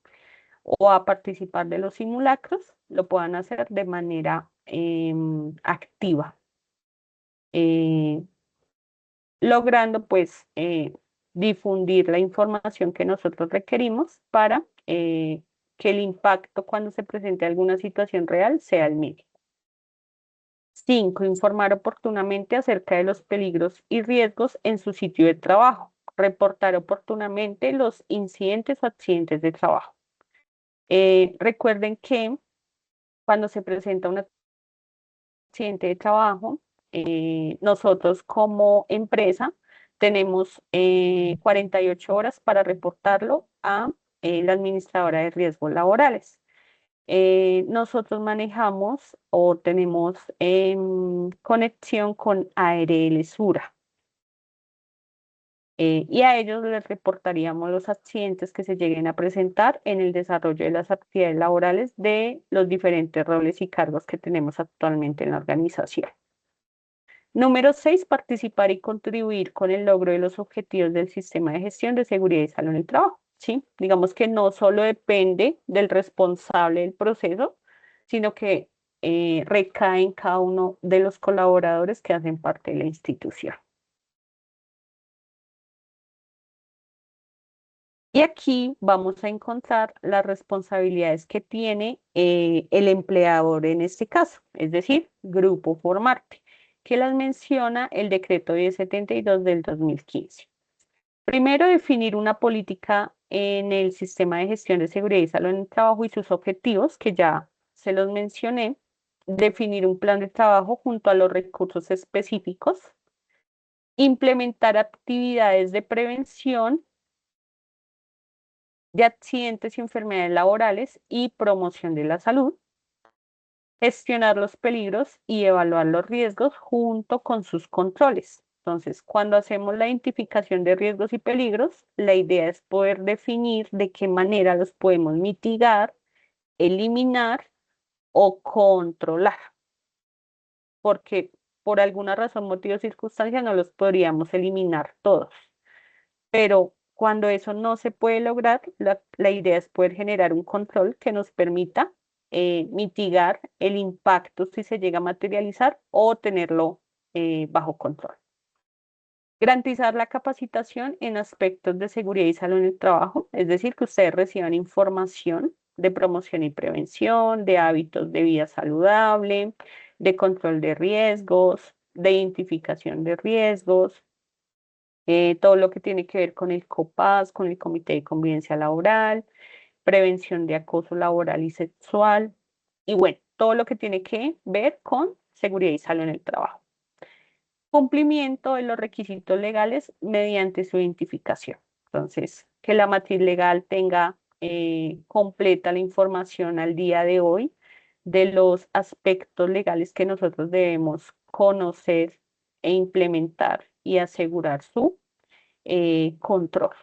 o a participar de los simulacros, lo puedan hacer de manera activa. Logrando pues difundir la información que nosotros requerimos para que el impacto cuando se presente alguna situación real sea el mínimo. 5, informar oportunamente acerca de los peligros y riesgos en su sitio de trabajo. Reportar oportunamente los incidentes o accidentes de trabajo. Recuerden que cuando se presenta un accidente de trabajo, nosotros como empresa tenemos 48 horas para reportarlo a la administradora de riesgos laborales. Nosotros manejamos o tenemos conexión con ARL Sura. Y a ellos les reportaríamos los accidentes que se lleguen a presentar en el desarrollo de las actividades laborales de los diferentes roles y cargos que tenemos actualmente en la organización. Número 6, participar y contribuir con el logro de los objetivos del sistema de gestión de seguridad y salud en el trabajo. ¿Sí? Digamos que no solo depende del responsable del proceso, sino que recae en cada uno de los colaboradores que hacen parte de la institución. Y aquí vamos a encontrar las responsabilidades que tiene el empleador en este caso, es decir, Grupo Formarte, que las menciona el decreto 1072 del 2015. Primero, definir una política en el sistema de gestión de seguridad y salud en el trabajo y sus objetivos, que ya se los mencioné. Definir un plan de trabajo junto a los recursos específicos. Implementar actividades de prevención de accidentes y enfermedades laborales y promoción de la salud. Gestionar los peligros y evaluar los riesgos junto con sus controles. Entonces, cuando hacemos la identificación de riesgos y peligros, la idea es poder definir de qué manera los podemos mitigar, eliminar o controlar, porque por alguna razón, motivo o circunstancia no los podríamos eliminar todos. Pero cuando eso no se puede lograr, la idea es poder generar un control que nos permita mitigar el impacto si se llega a materializar o tenerlo bajo control. Garantizar la capacitación en aspectos de seguridad y salud en el trabajo, es decir, que ustedes reciban información de promoción y prevención, de hábitos de vida saludable, de control de riesgos, de identificación de riesgos, todo lo que tiene que ver con el COPAS, con el Comité de Convivencia Laboral, prevención de acoso laboral y sexual, y bueno, todo lo que tiene que ver con seguridad y salud en el trabajo. Cumplimiento de los requisitos legales mediante su identificación. Entonces, que la matriz legal tenga completa la información al día de hoy de los aspectos legales que nosotros debemos conocer e implementar y asegurar su control.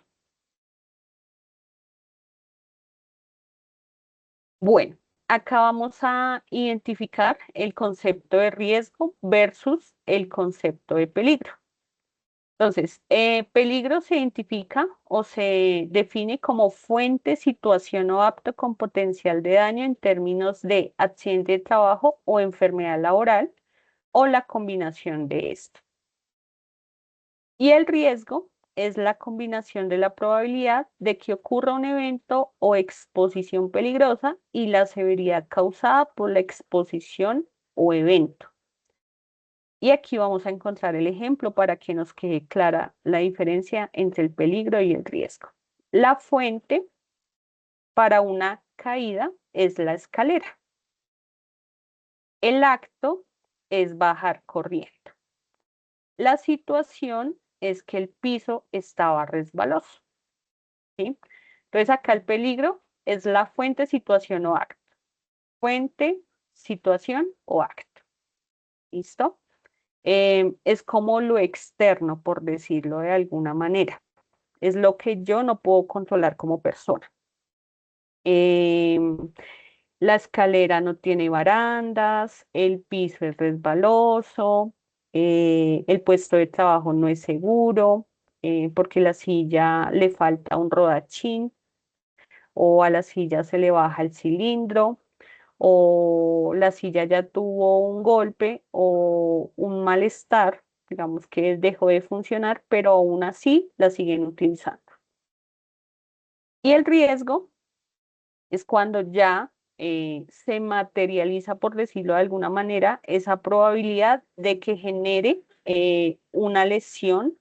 Bueno, acá vamos a identificar el concepto de riesgo versus el concepto de peligro. Entonces, peligro se identifica o se define como fuente, situación o acto con potencial de daño en términos de accidente de trabajo o enfermedad laboral o la combinación de esto. Y el riesgo es la combinación de la probabilidad de que ocurra un evento o exposición peligrosa y la severidad causada por la exposición o evento. Y aquí vamos a encontrar el ejemplo para que nos quede clara la diferencia entre el peligro y el riesgo. La fuente para una caída es la escalera. El acto es bajar corriendo. La situación es que el piso estaba resbaloso, ¿sí? Entonces acá el peligro es la fuente, situación o acto. Fuente, situación o acto. ¿Listo? Es como lo externo, por decirlo de alguna manera. Es lo que yo no puedo controlar como persona. Em, la escalera no tiene barandas, el piso es resbaloso, el puesto de trabajo no es seguro, porque la silla le falta un rodachín o a la silla se le baja el cilindro o la silla ya tuvo un golpe o un malestar, digamos que dejó de funcionar, pero aún así la siguen utilizando. Y el riesgo es cuando ya se materializa, por decirlo de alguna manera, esa probabilidad de que genere una lesión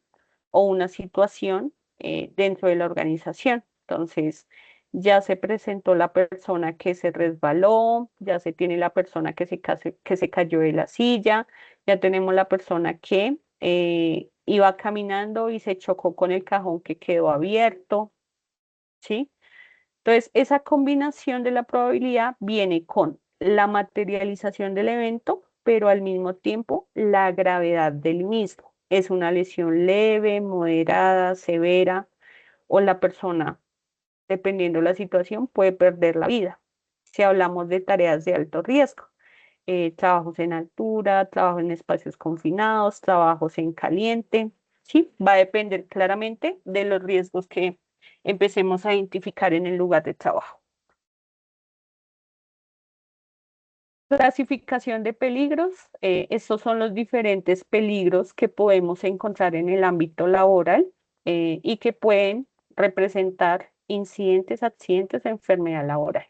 o una situación dentro de la organización. Entonces, ya se presentó la persona que se resbaló, ya se tiene la persona que se cayó de la silla, ya tenemos la persona que iba caminando y se chocó con el cajón que quedó abierto, ¿sí? Entonces, esa combinación de la probabilidad viene con la materialización del evento, pero al mismo tiempo la gravedad del mismo. Es una lesión leve, moderada, severa, o la persona, dependiendo de la situación, puede perder la vida. Si hablamos de tareas de alto riesgo, trabajos en altura, trabajo en espacios confinados, trabajos en caliente, sí, va a depender claramente de los riesgos que empecemos a identificar en el lugar de trabajo. Clasificación de peligros. Estos son los diferentes peligros que podemos encontrar en el ámbito laboral y que pueden representar incidentes, accidentes, enfermedad laboral.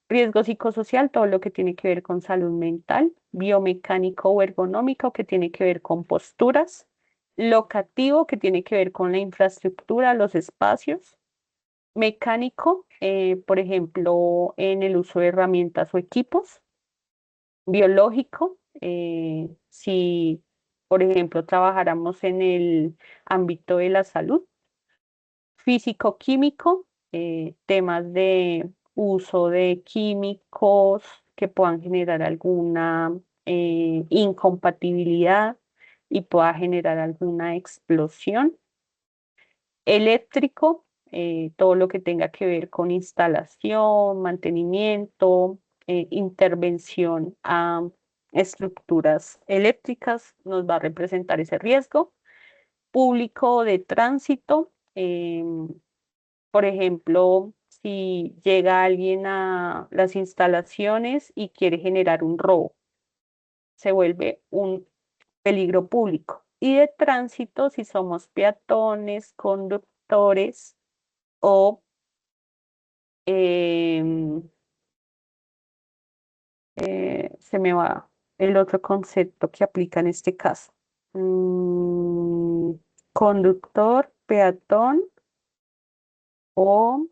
Riesgo psicosocial, todo lo que tiene que ver con salud mental, biomecánico o ergonómico, que tiene que ver con posturas, locativo, que tiene que ver con la infraestructura, los espacios, mecánico, por ejemplo, en el uso de herramientas o equipos, biológico, si, por ejemplo, trabajáramos en el ámbito de la salud, físico-químico, temas de uso de químicos que puedan generar alguna incompatibilidad y pueda generar alguna explosión. Eléctrico, todo lo que tenga que ver con instalación, mantenimiento, intervención a estructuras eléctricas, nos va a representar ese riesgo. Público de tránsito, por ejemplo, si llega alguien a las instalaciones y quiere generar un robo, se vuelve un peligro público. Y de tránsito, si somos peatones, conductores o em, se me va el otro concepto que aplica en este caso. Mm, conductor, peatón o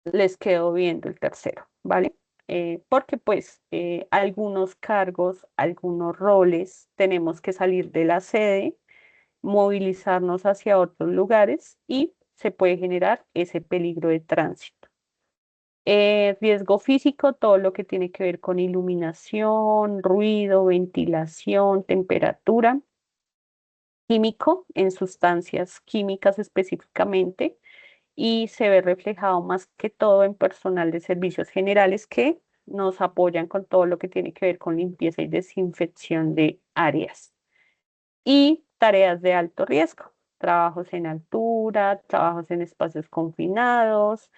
les quedo viendo el tercero, ¿vale? Porque pues algunos cargos, algunos roles, tenemos que salir de la sede, movilizarnos hacia otros lugares y se puede generar ese peligro de tránsito. Riesgo físico, todo lo que tiene que ver con iluminación, ruido, ventilación, temperatura. Químico, en sustancias químicas específicamente, y se ve reflejado más que todo en personal de servicios generales que nos apoyan con todo lo que tiene que ver con limpieza y desinfección de áreas. Y tareas de alto riesgo, trabajos en altura, trabajos en espacios confinados,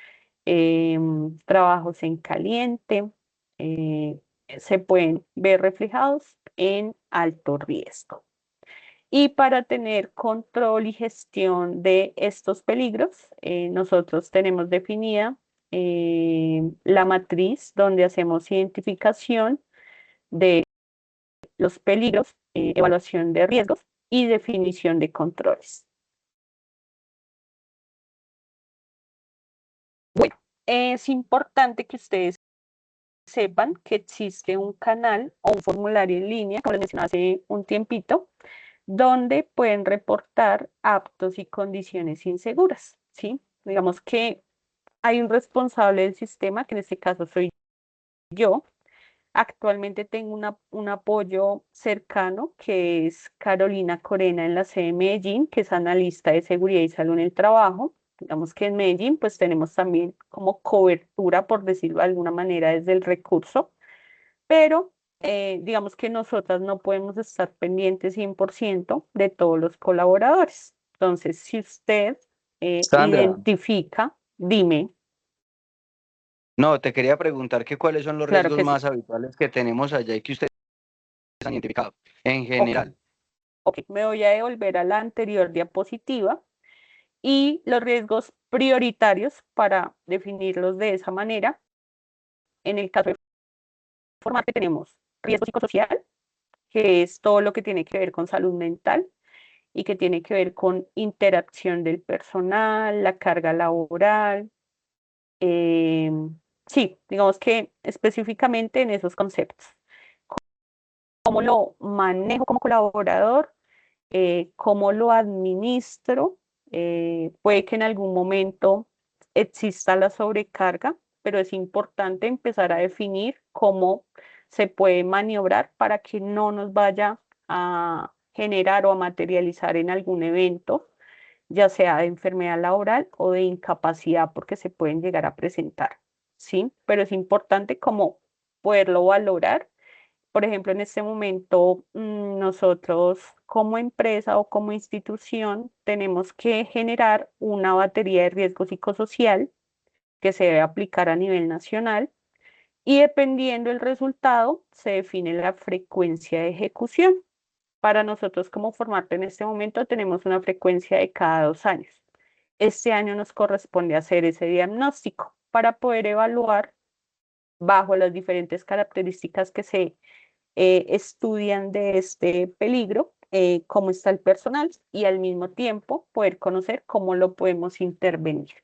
trabajos en caliente, se pueden ver reflejados en alto riesgo. Y para tener control y gestión de estos peligros, nosotros tenemos definida la matriz donde hacemos identificación de los peligros, evaluación de riesgos y definición de controles. Bueno, es importante que ustedes sepan que existe un canal o un formulario en línea, como les mencioné hace un tiempito, donde pueden reportar actos y condiciones inseguras, ¿sí? Digamos que hay un responsable del sistema, que en este caso soy yo. Actualmente tengo un apoyo cercano, que es Carolina Corena en la sede de Medellín, que es analista de seguridad y salud en el trabajo. Digamos que en Medellín pues tenemos también como cobertura, por decirlo de alguna manera, desde el recurso, pero digamos que nosotras no podemos estar pendientes 100% de todos los colaboradores. Entonces, si usted Sandra, identifica, dime, no, te quería preguntar que cuáles son los claro riesgos que sí. más habituales que tenemos allá y que ustedes han identificado en Ok, general. ok, me voy a devolver a la anterior diapositiva y los riesgos prioritarios para definirlos de esa manera. En el caso de Formate tenemos riesgo psicosocial, que es todo lo que tiene que ver con salud mental y que tiene que ver con interacción del personal, la carga laboral. eh, sí, digamos que específicamente en esos conceptos. ¿Cómo lo manejo como colaborador? ¿Cómo lo administro? Puede que en algún momento exista la sobrecarga, pero es importante empezar a definir cómo se puede maniobrar para que no nos vaya a generar o a materializar en algún evento, ya sea de enfermedad laboral o de incapacidad, porque se pueden llegar a presentar, ¿sí? Pero es importante como poderlo valorar. Por ejemplo, en este momento, nosotros como empresa o como institución tenemos que generar una batería de riesgo psicosocial que se debe aplicar a nivel nacional, y dependiendo del resultado se define la frecuencia de ejecución. Para nosotros como Formarte en este momento tenemos una frecuencia de cada 2 años. Este año nos corresponde hacer ese diagnóstico para poder evaluar bajo las diferentes características que se estudian de este peligro, cómo está el personal y al mismo tiempo poder conocer cómo lo podemos intervenir.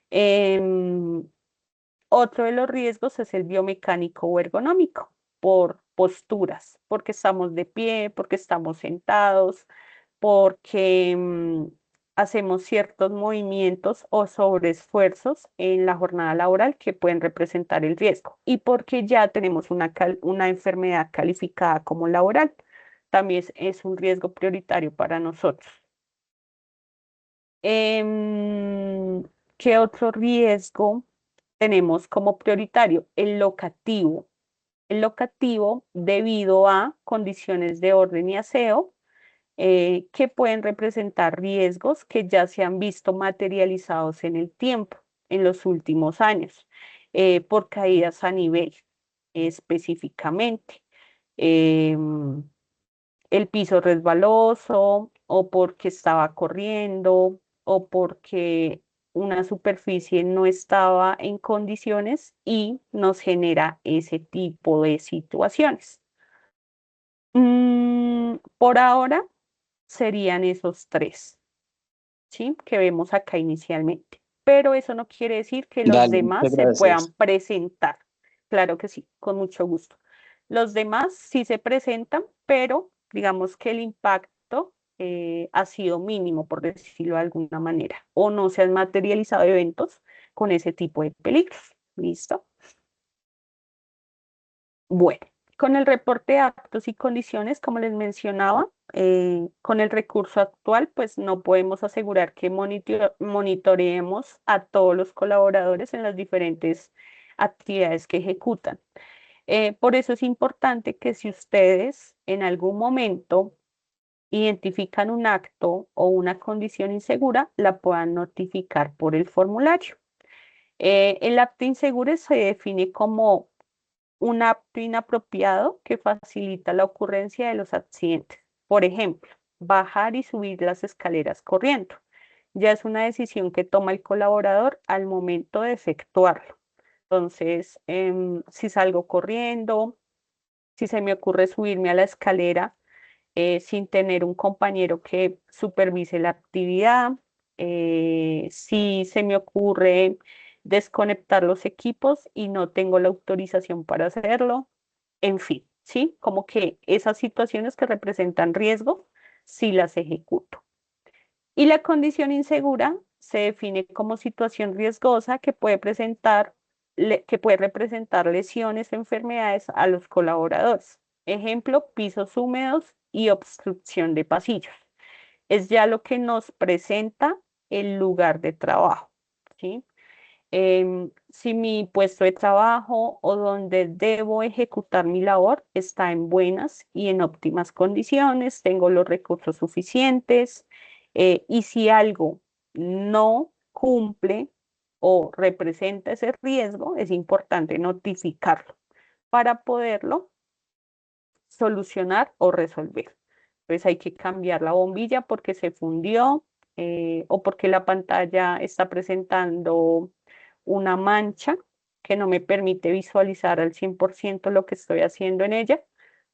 Em, Otro de los riesgos es el biomecánico o ergonómico, por posturas, porque estamos de pie, porque estamos sentados, porque hacemos ciertos movimientos o sobreesfuerzos en la jornada laboral que pueden representar el riesgo y porque ya tenemos una enfermedad calificada como laboral. También es un riesgo prioritario para nosotros. Em, ¿Qué otro riesgo tenemos como prioritario? El locativo. El locativo debido a condiciones de orden y aseo que pueden representar riesgos que ya se han visto materializados en el tiempo, en los últimos años, por caídas a nivel específicamente. Em, el piso resbaloso o porque estaba corriendo o porque una superficie no estaba en condiciones y nos genera ese tipo de situaciones. Por ahora serían esos tres, ¿sí? Que vemos acá inicialmente. Pero eso no quiere decir que los Dale, demás muchas se gracias. puedan presentar. Claro que sí, con mucho gusto. Los demás sí se presentan, pero digamos que el impacto ha sido mínimo, por decirlo de alguna manera, o no se han materializado eventos con ese tipo de peligros. ¿Listo? Bueno, con el reporte de actos y condiciones, como les mencionaba, con el recurso actual, pues no podemos asegurar que monitoreemos a todos los colaboradores en las diferentes actividades que ejecutan. Por eso es importante que si ustedes en algún momento identifican un acto o una condición insegura, la puedan notificar por el formulario. El acto inseguro se define como un acto inapropiado que facilita la ocurrencia de los accidentes. Por ejemplo, bajar y subir las escaleras corriendo. Ya es una decisión que toma el colaborador al momento de efectuarlo. Entonces, si salgo corriendo, si se me ocurre subirme a la escalera sin tener un compañero que supervise la actividad, si se me ocurre desconectar los equipos y no tengo la autorización para hacerlo, en fin, ¿sí? Como que esas situaciones que representan riesgo, sí las ejecuto. Y la condición insegura se define como situación riesgosa que puede que puede representar lesiones o enfermedades a los colaboradores. Ejemplo, pisos húmedos y obstrucción de pasillos. Es ya lo que nos presenta el lugar de trabajo, ¿sí? Si mi puesto de trabajo o donde debo ejecutar mi labor está en buenas y en óptimas condiciones, tengo los recursos suficientes, y si algo no cumple o representa ese riesgo, es importante notificarlo para poderlo solucionar o resolver. Entonces hay que cambiar la bombilla porque se fundió, o porque la pantalla está presentando una mancha que no me permite visualizar al 100% lo que estoy haciendo en ella.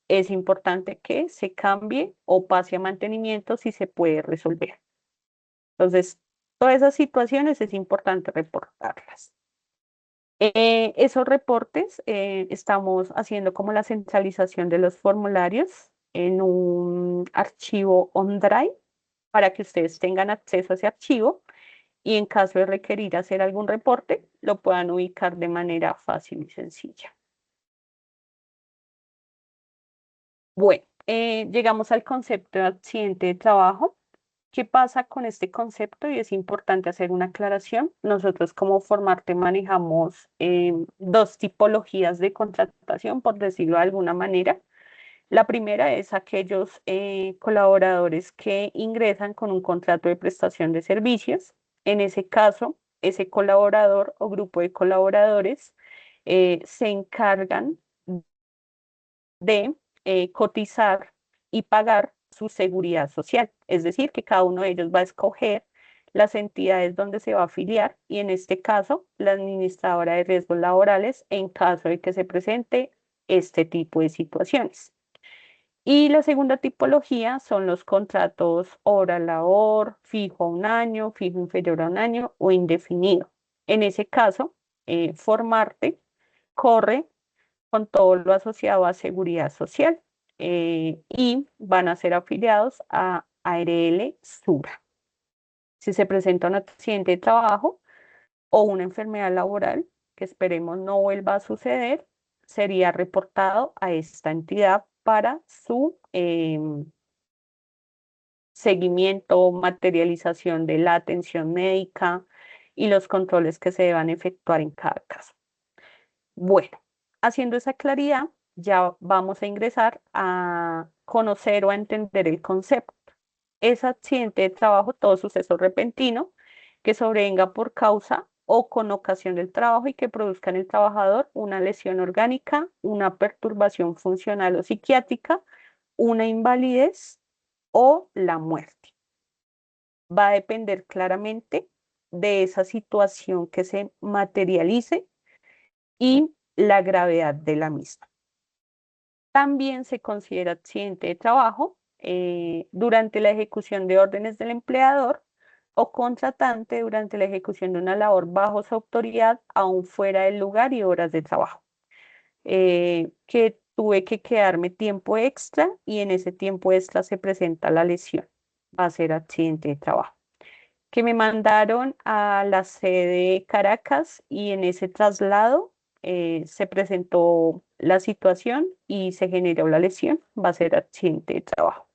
Es importante que se cambie o pase a mantenimiento si se puede resolver. Entonces, todas esas situaciones es importante reportarlas. Esos reportes estamos haciendo como la centralización de los formularios en un archivo OneDrive para que ustedes tengan acceso a ese archivo y en caso de requerir hacer algún reporte, lo puedan ubicar de manera fácil y sencilla. Bueno, llegamos al concepto de accidente de trabajo. ¿Qué pasa con este concepto? Y es importante hacer una aclaración. Nosotros como Formarte manejamos dos tipologías de contratación, por decirlo de alguna manera. La primera es aquellos colaboradores que ingresan con un contrato de prestación de servicios. En ese caso, ese colaborador o grupo de colaboradores se encargan de cotizar y pagar su seguridad social. Es decir, que cada uno de ellos va a escoger las entidades donde se va a afiliar y en este caso, la administradora de riesgos laborales en caso de que se presente este tipo de situaciones. Y la segunda tipología son los contratos hora-labor, fijo a un año, fijo inferior a un año o indefinido. En ese caso, Formarte corre con todo lo asociado a seguridad social y van a ser afiliados a ARL Sura. Si se presenta un accidente de trabajo o una enfermedad laboral, que esperemos no vuelva a suceder, sería reportado a esta entidad para su seguimiento, materialización de la atención médica y los controles que se deban efectuar en cada caso. Bueno, haciendo esa claridad, ya vamos a ingresar a conocer o a entender el concepto. Es accidente de trabajo, todo suceso repentino que sobrevenga por causa o con ocasión del trabajo y que produzca en el trabajador una lesión orgánica, una perturbación funcional o psiquiátrica, una invalidez o la muerte. Va a depender claramente de esa situación que se materialice y la gravedad de la misma. También se considera accidente de trabajo durante la ejecución de órdenes del empleador o contratante durante la ejecución de una labor bajo su autoridad, aún fuera del lugar y horas de trabajo. Que tuve que quedarme tiempo extra y en ese tiempo extra se presenta la lesión. Va a ser accidente de trabajo. Que me mandaron a la sede Caracas y en ese traslado se presentó la situación y se generó la lesión, va a ser accidente de trabajo.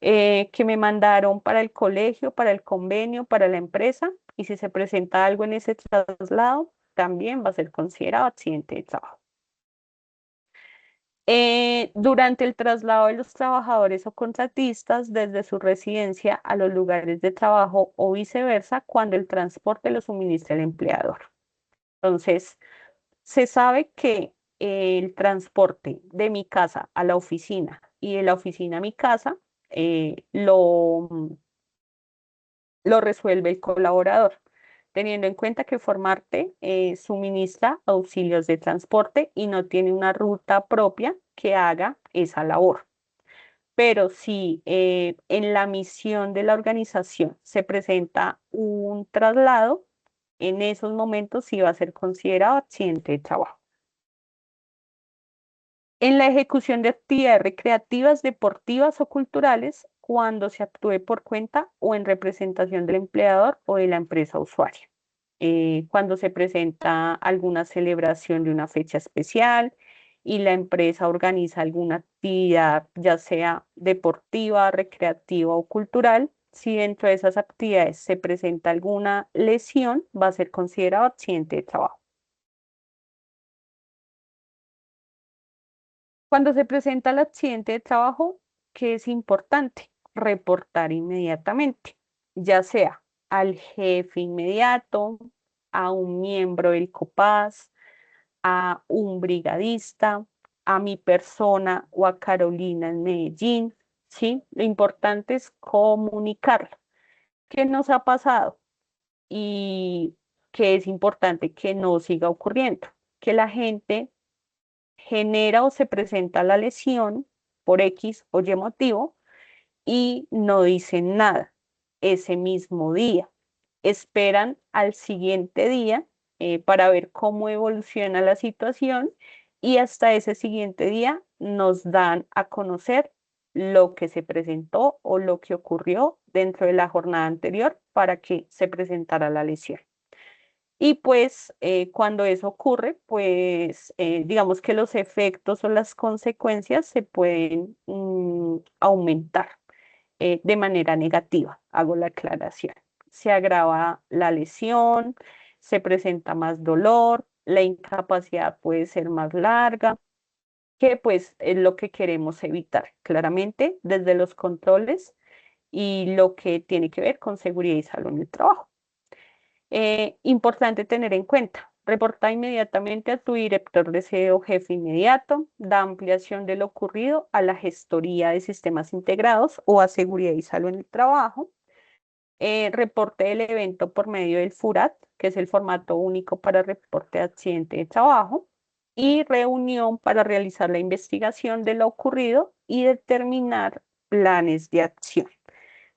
Que me mandaron para el colegio, para el convenio, para la empresa y si se presenta algo en ese traslado, también va a ser considerado accidente de trabajo. Durante el traslado de los trabajadores o contratistas desde su residencia a los lugares de trabajo o viceversa, cuando el transporte lo suministra el empleador. Entonces, se sabe que el transporte de mi casa a la oficina y de la oficina a mi casa lo resuelve el colaborador, teniendo en cuenta que Formarte suministra auxilios de transporte y no tiene una ruta propia que haga esa labor. Pero si en la misión de la organización se presenta un traslado, en esos momentos sí va a ser considerado accidente de trabajo. En la ejecución de actividades recreativas, deportivas o culturales, cuando se actúe por cuenta o en representación del empleador o de la empresa usuaria. Cuando se presenta alguna celebración de una fecha especial y la empresa organiza alguna actividad, ya sea deportiva, recreativa o cultural, si dentro de esas actividades se presenta alguna lesión, va a ser considerado accidente de trabajo. Cuando se presenta el accidente de trabajo, ¿qué es importante? Reportar inmediatamente, ya sea al jefe inmediato, a un miembro del COPAS, a un brigadista, a mi persona o a Carolina en Medellín, ¿sí? Lo importante es comunicarlo. ¿Qué nos ha pasado? Y que es importante que no siga ocurriendo, que la gente genera o se presenta la lesión por X o Y motivo y no dicen nada ese mismo día. Esperan al siguiente día para ver cómo evoluciona la situación y hasta ese siguiente día nos dan a conocer lo que se presentó o lo que ocurrió dentro de la jornada anterior para que se presentara la lesión. Y pues cuando eso ocurre, pues digamos que los efectos o las consecuencias se pueden aumentar de manera negativa, hago la aclaración. Se agrava la lesión, se presenta más dolor, la incapacidad puede ser más larga, que pues es lo que queremos evitar claramente desde los controles y lo que tiene que ver con seguridad y salud en el trabajo. Importante tener en cuenta, reporta inmediatamente a tu director de sede o jefe inmediato, da ampliación de lo ocurrido a la gestoría de sistemas integrados o a seguridad y salud en el trabajo, reporte del evento por medio del FURAT, que es el formato único para reporte de accidente de trabajo, y reunión para realizar la investigación de lo ocurrido y determinar planes de acción.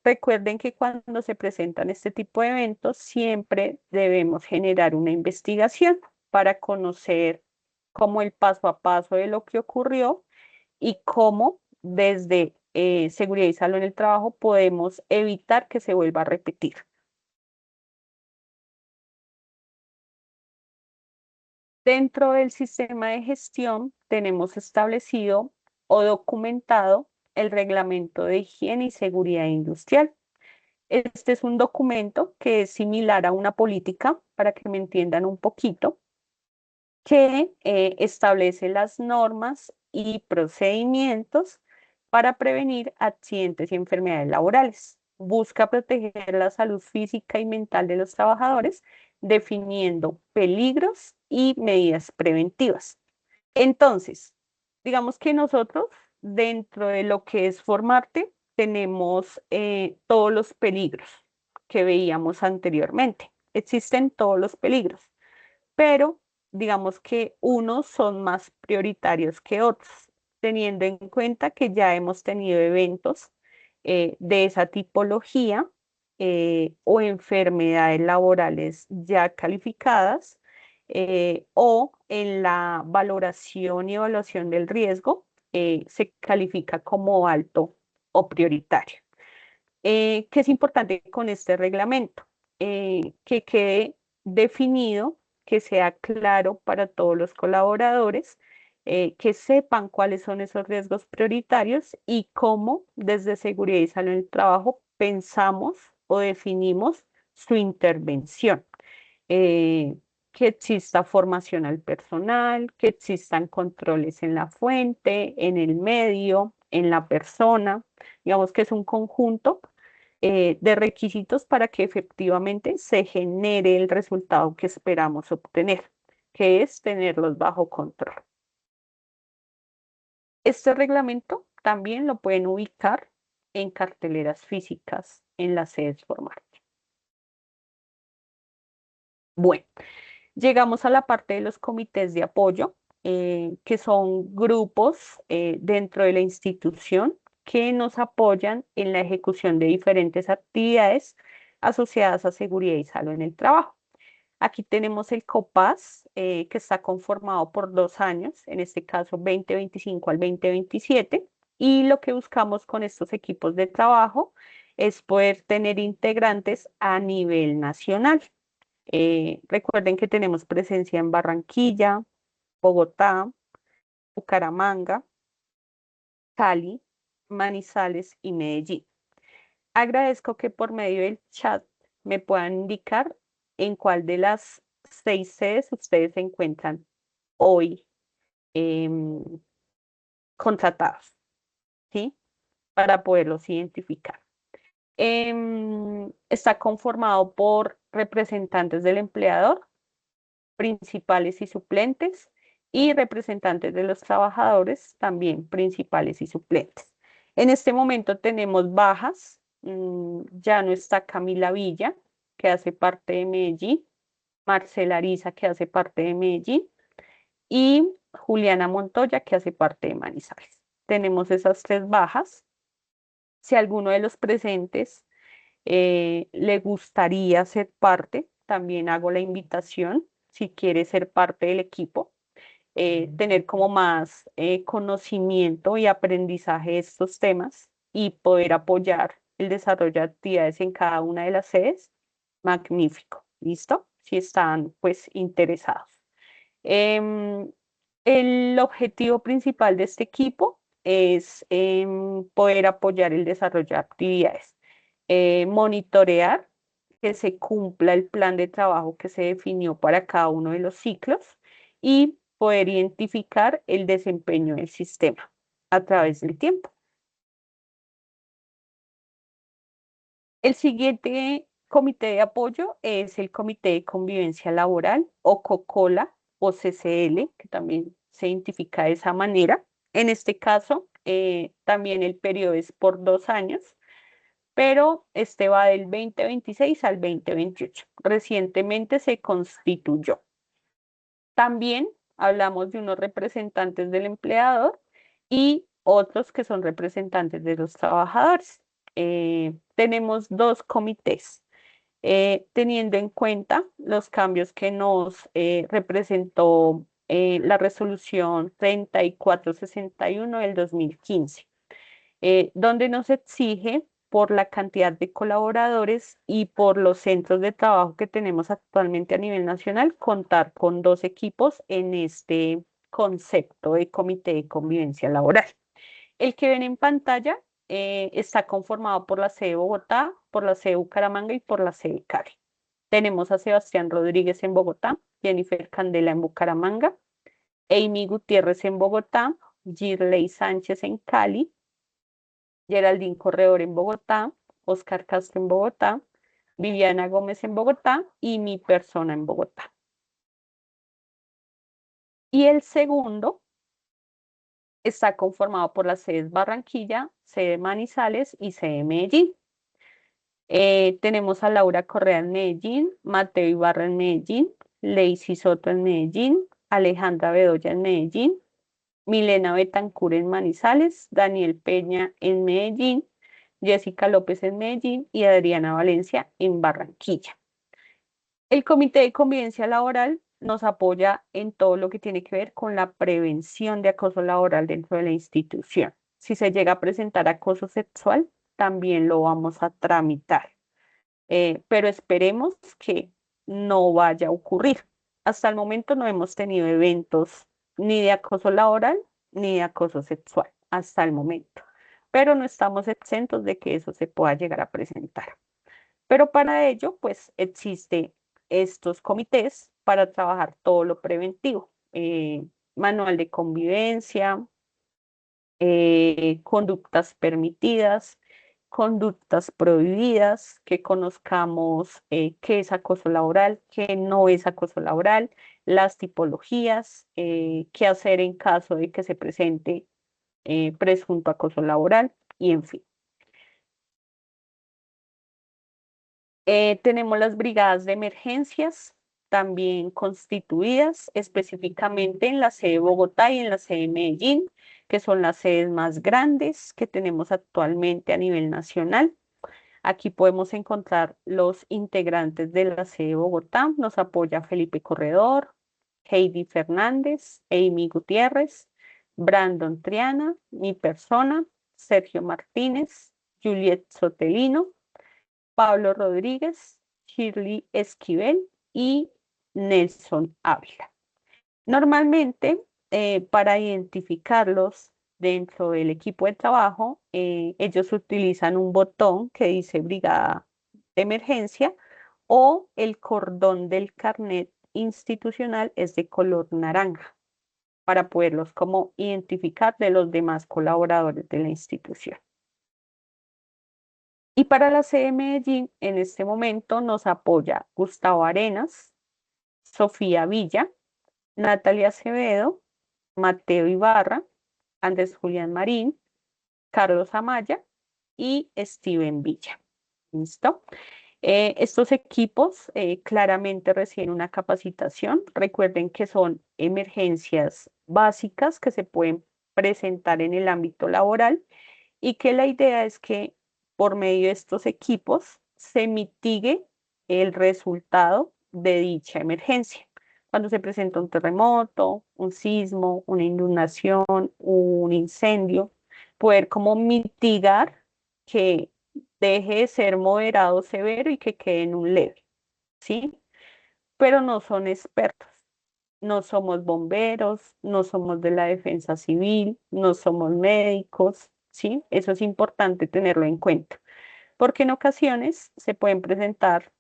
Recuerden que cuando se presentan este tipo de eventos, siempre debemos generar una investigación para conocer cómo el paso a paso de lo que ocurrió y cómo desde seguridad y salud en el trabajo podemos evitar que se vuelva a repetir. Dentro del sistema de gestión tenemos establecido o documentado el Reglamento de Higiene y Seguridad Industrial. Este es un documento que es similar a una política, para que me entiendan un poquito, que establece las normas y procedimientos para prevenir accidentes y enfermedades laborales. Busca proteger la salud física y mental de los trabajadores, definiendo peligros y medidas preventivas. Entonces, digamos que nosotros, dentro de lo que es formarte, tenemos todos los peligros que veíamos anteriormente. Existen todos los peligros, pero digamos que unos son más prioritarios que otros, teniendo en cuenta que ya hemos tenido eventos de esa tipología o enfermedades laborales ya calificadas o en la valoración y evaluación del riesgo se califica como alto o prioritario. ¿Qué es importante con este reglamento? Que quede definido, que sea claro para todos los colaboradores, que sepan cuáles son esos riesgos prioritarios y cómo desde seguridad y salud en el trabajo pensamos o definimos su intervención. Eh, que exista formación al personal, que existan controles en la fuente, en el medio, en la persona. Digamos que es un conjunto de requisitos para que efectivamente se genere el resultado que esperamos obtener, que es tenerlos bajo control. Este reglamento también lo pueden ubicar en carteleras físicas en las sedes formales. Bueno, llegamos a la parte de los comités de apoyo, que son grupos dentro de la institución que nos apoyan en la ejecución de diferentes actividades asociadas a seguridad y salud en el trabajo. Aquí tenemos el COPAS, que está conformado por 2 años, en este caso 2025 al 2027, y lo que buscamos con estos equipos de trabajo es poder tener integrantes a nivel nacional. Recuerden que tenemos presencia en Barranquilla, Bogotá, Bucaramanga, Cali, Manizales y Medellín. Agradezco que por medio del chat me puedan indicar en cuál de las 6 sedes ustedes se encuentran hoy em, contratados, ¿sí? Para poderlos identificar. Está conformado por representantes del empleador, principales y suplentes, y representantes de los trabajadores, también principales y suplentes. En este momento tenemos bajas, ya no está Camila Villa, que hace parte de Medellín, Marcela Ariza, que hace parte de Medellín, y Juliana Montoya, que hace parte de Manizales. Tenemos esas 3 bajas. Si alguno de los presentes le gustaría ser parte, también hago la invitación, si quiere ser parte del equipo, tener como más conocimiento y aprendizaje de estos temas y poder apoyar el desarrollo de actividades en cada una de las sedes, magnífico, ¿listo? Si están pues interesados. Em, el objetivo principal de este equipo es poder apoyar el desarrollo de actividades, monitorear que se cumpla el plan de trabajo que se definió para cada uno de los ciclos y poder identificar el desempeño del sistema a través del tiempo. El siguiente comité de apoyo es el Comité de Convivencia Laboral o COCOLA o CCL, que también se identifica de esa manera. En este caso, también el periodo es por 2 años, pero este va del 2026 al 2028. Recientemente se constituyó. También hablamos de unos representantes del empleador y otros que son representantes de los trabajadores. Tenemos dos comités. Teniendo en cuenta los cambios que nos representó la resolución 3461 del 2015, donde nos exige por la cantidad de colaboradores y por los centros de trabajo que tenemos actualmente a nivel nacional, contar con dos equipos en este concepto de comité de convivencia laboral. El que ven en pantalla está conformado por la sede Bogotá, por la sede Bucaramanga y por la sede Cali. Tenemos a Sebastián Rodríguez en Bogotá, Jennifer Candela en Bucaramanga, Amy Gutiérrez en Bogotá, Girley Sánchez en Cali, Geraldine Corredor en Bogotá, Oscar Castro en Bogotá, Viviana Gómez en Bogotá y mi persona en Bogotá. Y el segundo está conformado por las sedes Barranquilla, sede Manizales y sede Medellín. Tenemos a Laura Correa en Medellín, Mateo Ibarra en Medellín, Lacey Soto en Medellín, Alejandra Bedoya en Medellín, Milena Betancur en Manizales, Daniel Peña en Medellín, Jessica López en Medellín y Adriana Valencia en Barranquilla. El Comité de Convivencia Laboral nos apoya en todo lo que tiene que ver con la prevención de acoso laboral dentro de la institución. Si se llega a presentar acoso sexual, también lo vamos a tramitar. Pero esperemos que no vaya a ocurrir. Hasta el momento no hemos tenido eventos ni de acoso laboral ni de acoso sexual, hasta el momento. Pero no estamos exentos de que eso se pueda llegar a presentar. Pero para ello, pues existe estos comités para trabajar todo lo preventivo. Manual de convivencia, conductas permitidas, conductas prohibidas, que conozcamos qué es acoso laboral, qué no es acoso laboral, las tipologías, qué hacer en caso de que se presente presunto acoso laboral y en fin. Tenemos las brigadas de emergencias también constituidas específicamente en la sede Bogotá y en la sede Medellín, que son las sedes más grandes que tenemos actualmente a nivel nacional. Aquí podemos encontrar los integrantes de la sede Bogotá. Nos apoya Felipe Corredor, Heidi Fernández, Amy Gutiérrez, Brandon Triana, mi persona, Sergio Martínez, Juliet Sotelino, Pablo Rodríguez, Shirley Esquivel y Nelson Ávila. Normalmente, para identificarlos dentro del equipo de trabajo, ellos utilizan un botón que dice Brigada de Emergencia o el cordón del carnet institucional es de color naranja para poderlos como identificar de los demás colaboradores de la institución. Y para la sede de Medellín, en este momento nos apoya Gustavo Arenas, Sofía Villa, Natalia Acevedo, Mateo Ibarra, Andrés Julián Marín, Carlos Amaya y Steven Villa. ¿Listo? Estos equipos claramente reciben una capacitación. Recuerden que son emergencias básicas que se pueden presentar en el ámbito laboral y que la idea es que por medio de estos equipos se mitigue el resultado de dicha emergencia. Cuando se presenta un terremoto, un sismo, una inundación, un incendio, poder como mitigar que deje de ser moderado o severo y que quede en un leve, ¿sí? Pero no son expertos. No somos bomberos, no somos de la defensa civil, no somos médicos, ¿sí? Eso es importante tenerlo en cuenta, porque en ocasiones se pueden presentar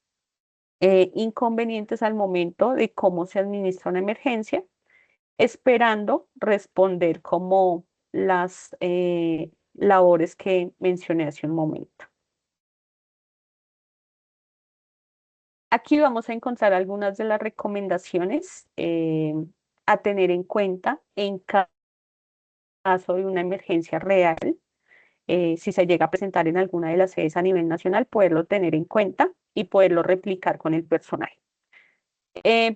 inconvenientes al momento de cómo se administra una emergencia, esperando responder como las labores que mencioné hace un momento. Aquí vamos a encontrar algunas de las recomendaciones a tener en cuenta en caso de una emergencia real. Si se llega a presentar en alguna de las sedes a nivel nacional, poderlo tener en cuenta y poderlo replicar con el personal.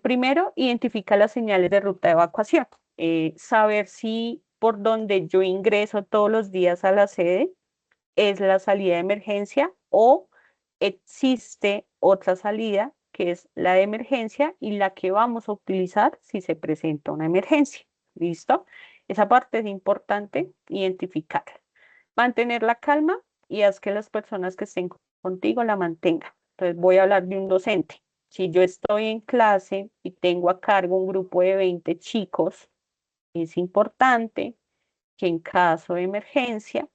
Primero, identifica las señales de ruta de evacuación. Saber si por donde yo ingreso todos los días a la sede es la salida de emergencia o existe otra salida que es la de emergencia y la que vamos a utilizar si se presenta una emergencia. ¿Listo? Esa parte es importante identificarla. Mantener la calma y haz que las personas que estén contigo la mantengan. Entonces voy a hablar de un docente. Si yo estoy en clase y tengo a cargo un grupo de 20 chicos, es importante que en caso de emergencia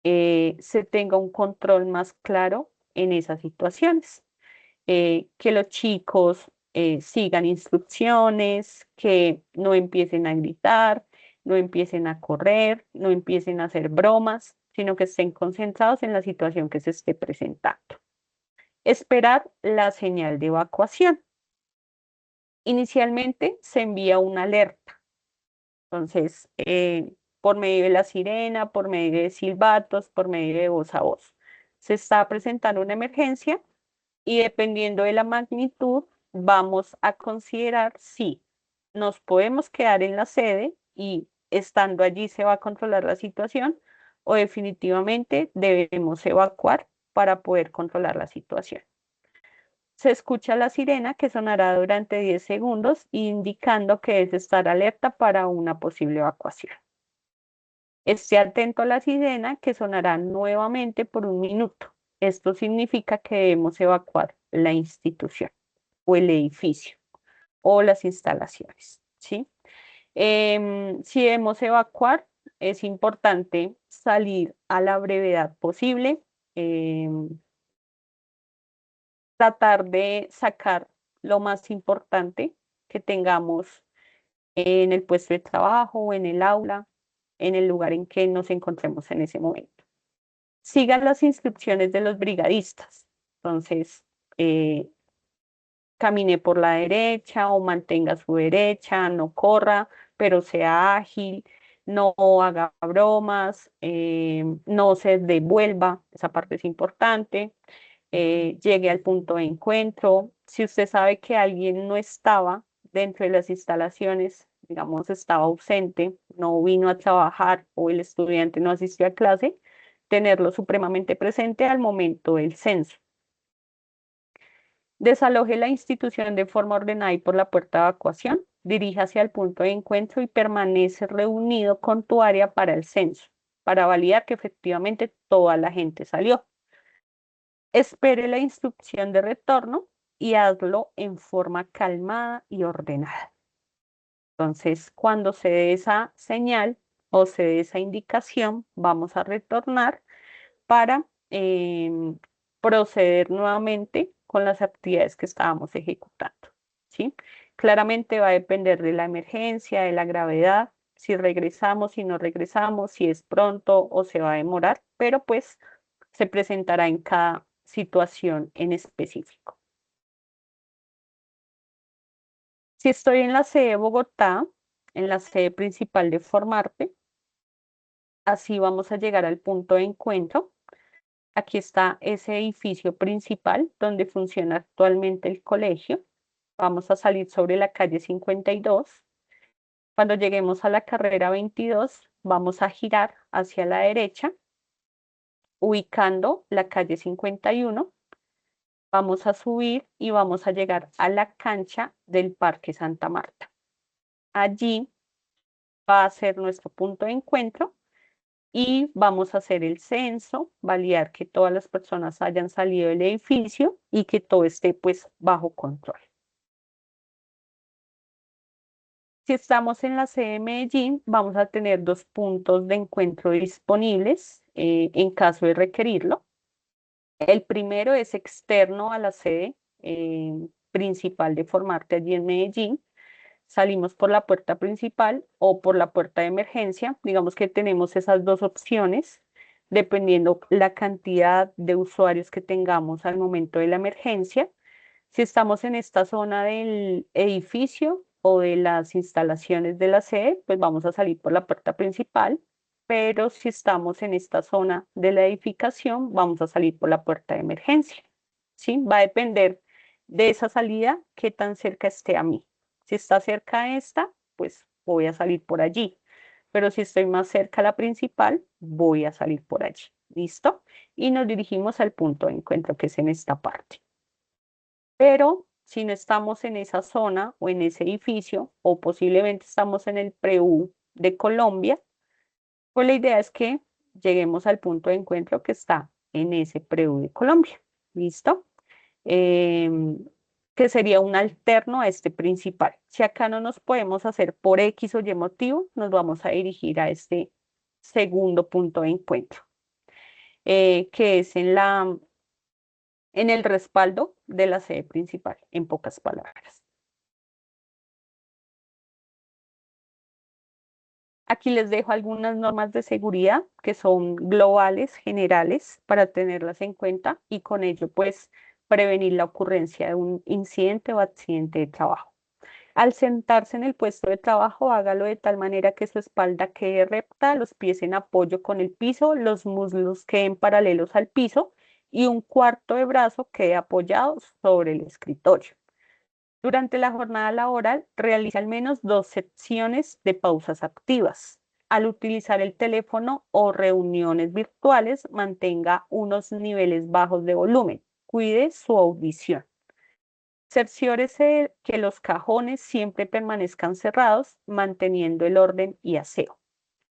se tenga un control más claro en esas situaciones. Que los chicos sigan instrucciones, que no empiecen a gritar, no empiecen a correr, no empiecen a hacer bromas, sino que estén concentrados en la situación que se esté presentando. Esperar la señal de evacuación. Inicialmente se envía una alerta. Entonces, por medio de la sirena, por medio de silbatos, por medio de voz a voz. Se está presentando una emergencia y dependiendo de la magnitud, vamos a considerar si nos podemos quedar en la sede y estando allí se va a controlar la situación o definitivamente debemos evacuar para poder controlar la situación. Se escucha la sirena que sonará durante 10 segundos, indicando que es estar alerta para una posible evacuación. Esté atento a la sirena que sonará nuevamente por 1 minuto. Esto significa que debemos evacuar la institución o el edificio o las instalaciones, ¿sí? Si debemos evacuar, es importante salir a la brevedad posible, tratar de sacar lo más importante que tengamos en el puesto de trabajo o en el aula, en el lugar en que nos encontremos en ese momento. Sigan las instrucciones de los brigadistas. Entonces, camine por la derecha o mantenga su derecha, no corra, pero sea ágil, no haga bromas, no se devuelva, esa parte es importante, llegue al punto de encuentro. Si usted sabe que alguien no estaba dentro de las instalaciones, digamos, estaba ausente, no vino a trabajar o el estudiante no asistió a clase, tenerlo supremamente presente al momento del censo. Desaloje la institución de forma ordenada y por la puerta de evacuación. Diríjase al punto de encuentro y permanece reunido con tu área para el censo, para validar que efectivamente toda la gente salió. Espere la instrucción de retorno y hazlo en forma calmada y ordenada. Entonces, cuando se dé esa señal o se dé esa indicación, vamos a retornar para proceder nuevamente con las actividades que estábamos ejecutando, ¿sí? Claramente va a depender de la emergencia, de la gravedad, si regresamos, si no regresamos, si es pronto o se va a demorar, pero pues se presentará en cada situación en específico. Si estoy en la sede de Bogotá, en la sede principal de Formarte, así vamos a llegar al punto de encuentro. Aquí está ese edificio principal donde funciona actualmente el colegio. Vamos a salir sobre la calle 52. Cuando lleguemos a la carrera 22, vamos a girar hacia la derecha, ubicando la calle 51. Vamos a subir y vamos a llegar a la cancha del Parque Santa Marta. Allí va a ser nuestro punto de encuentro y vamos a hacer el censo, validar que todas las personas hayan salido del edificio y que todo esté pues bajo control. Si estamos en la sede de Medellín, vamos a tener 2 puntos de encuentro disponibles en caso de requerirlo. El primero es externo a la sede principal de Formarte allí en Medellín. Salimos por la puerta principal o por la puerta de emergencia. Digamos que tenemos esas 2 opciones, dependiendo la cantidad de usuarios que tengamos al momento de la emergencia. Si estamos en esta zona del edificio o de las instalaciones de la sede, pues vamos a salir por la puerta principal, pero si estamos en esta zona de la edificación, vamos a salir por la puerta de emergencia, ¿sí? Va a depender de esa salida, qué tan cerca esté a mí. Si está cerca a esta, pues voy a salir por allí. pero si estoy más cerca a la principal, voy a salir por allí. ¿Listo? Y nos dirigimos al punto de encuentro que es en esta parte. Pero si no estamos en esa zona o en ese edificio, o posiblemente estamos en el PREU de Colombia, pues la idea es que lleguemos al punto de encuentro que está en ese PREU de Colombia. ¿Listo? Em, que sería un alterno a este principal. Si acá no nos podemos hacer por X o Y motivo, nos vamos a dirigir a este segundo punto de encuentro, que es en el respaldo de la sede principal, en pocas palabras. Aquí les dejo algunas normas de seguridad que son globales, generales, para tenerlas en cuenta y con ello, pues, prevenir la ocurrencia de un incidente o accidente de trabajo. Al sentarse en el puesto de trabajo, hágalo de tal manera que su espalda quede recta, los pies en apoyo con el piso, los muslos queden paralelos al piso y un cuarto de brazo quede apoyado sobre el escritorio. Durante la jornada laboral, realice al menos 2 secciones de pausas activas. Al utilizar el teléfono o reuniones virtuales, mantenga unos niveles bajos de volumen. Cuide su audición. Cerciórese que los cajones siempre permanezcan cerrados, manteniendo el orden y aseo.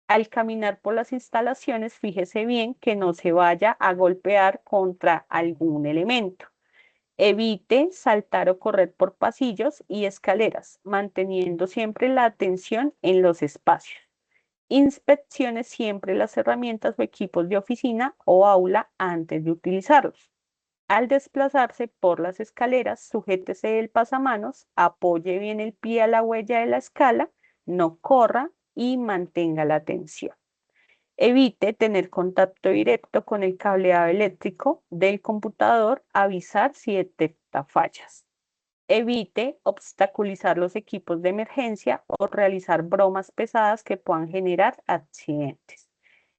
Al caminar por las instalaciones, fíjese bien que no se vaya a golpear contra algún elemento. Evite saltar o correr por pasillos y escaleras, manteniendo siempre la atención en los espacios. Inspeccione siempre las herramientas o equipos de oficina o aula antes de utilizarlos. Al desplazarse por las escaleras, sujétese del pasamanos, apoye bien el pie a la huella de la escala, no corra y mantenga la tensión. Evite tener contacto directo con el cableado eléctrico del computador, avisar si detecta fallas. Evite obstaculizar los equipos de emergencia o realizar bromas pesadas que puedan generar accidentes.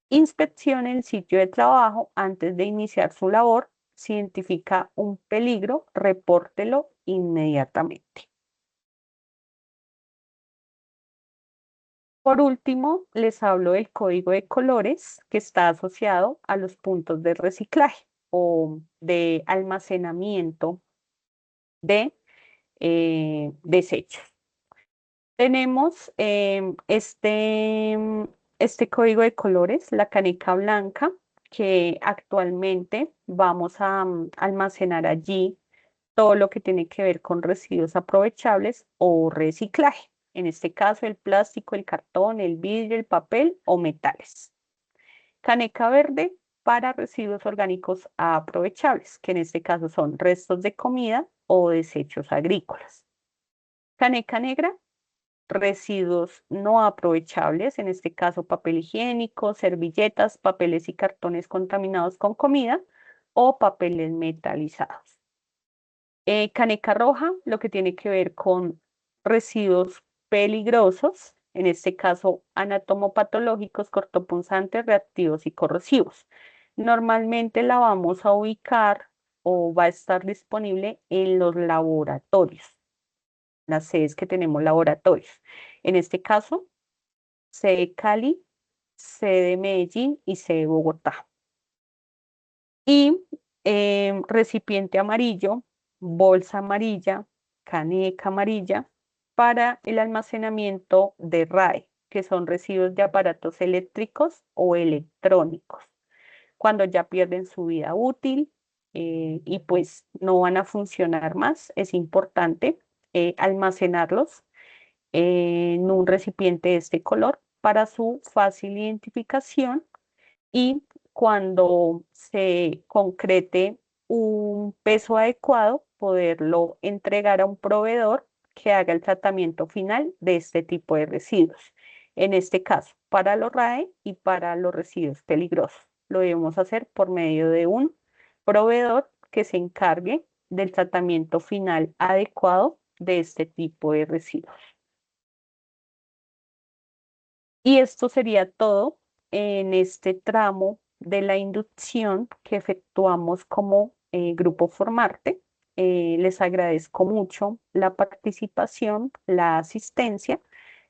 Inspeccione el sitio de trabajo antes de iniciar su labor. Si identifica un peligro, repórtelo inmediatamente. Por último, les hablo del código de colores que está asociado a los puntos de reciclaje o de almacenamiento de desechos. Tenemos este código de colores, la caneca blanca, que actualmente vamos a almacenar allí todo lo que tiene que ver con residuos aprovechables o reciclaje. En este caso, el plástico, el cartón, el vidrio, el papel o metales. Caneca verde para residuos orgánicos aprovechables, que en este caso son restos de comida o desechos agrícolas. Caneca negra, residuos no aprovechables, en este caso papel higiénico, servilletas, papeles y cartones contaminados con comida o papeles metalizados. Caneca roja, lo que tiene que ver con residuos peligrosos, en este caso anatomopatológicos, cortopunzantes, reactivos y corrosivos. Normalmente la vamos a ubicar o va a estar disponible en los laboratorios, las sedes que tenemos laboratorios. En este caso, sede Cali, sede Medellín y sede Bogotá. Y recipiente amarillo, bolsa amarilla, caneca amarilla para el almacenamiento de RAE, que son residuos de aparatos eléctricos o electrónicos, cuando ya pierden su vida útil y pues no van a funcionar más. Es importante almacenarlos en un recipiente de este color para su fácil identificación y cuando se concrete un peso adecuado, poderlo entregar a un proveedor que haga el tratamiento final de este tipo de residuos. En este caso, para los RAE y para los residuos peligrosos. Lo debemos hacer por medio de un proveedor que se encargue del tratamiento final adecuado de este tipo de residuos. Y esto sería todo en este tramo de la inducción que efectuamos como Grupo Formarte. Les agradezco mucho la participación, la asistencia.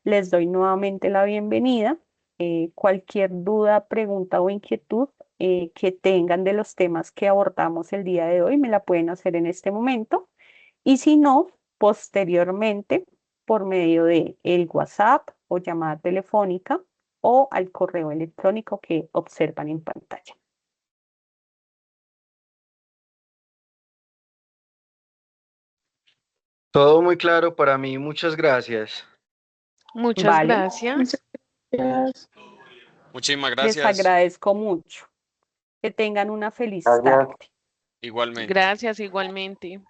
Les doy nuevamente la bienvenida Cualquier duda, pregunta o inquietud que tengan de los temas que abordamos el día de hoy, me la pueden hacer en este momento. Y si no, posteriormente, por medio de el WhatsApp o llamada telefónica o al correo electrónico que observan en pantalla. Todo muy claro para mí, muchas gracias. Muchas Vale, gracias. Gracias. Muchísimas les gracias. agradezco mucho. Que tengan una feliz Gracias. tarde. Igualmente. Gracias igualmente.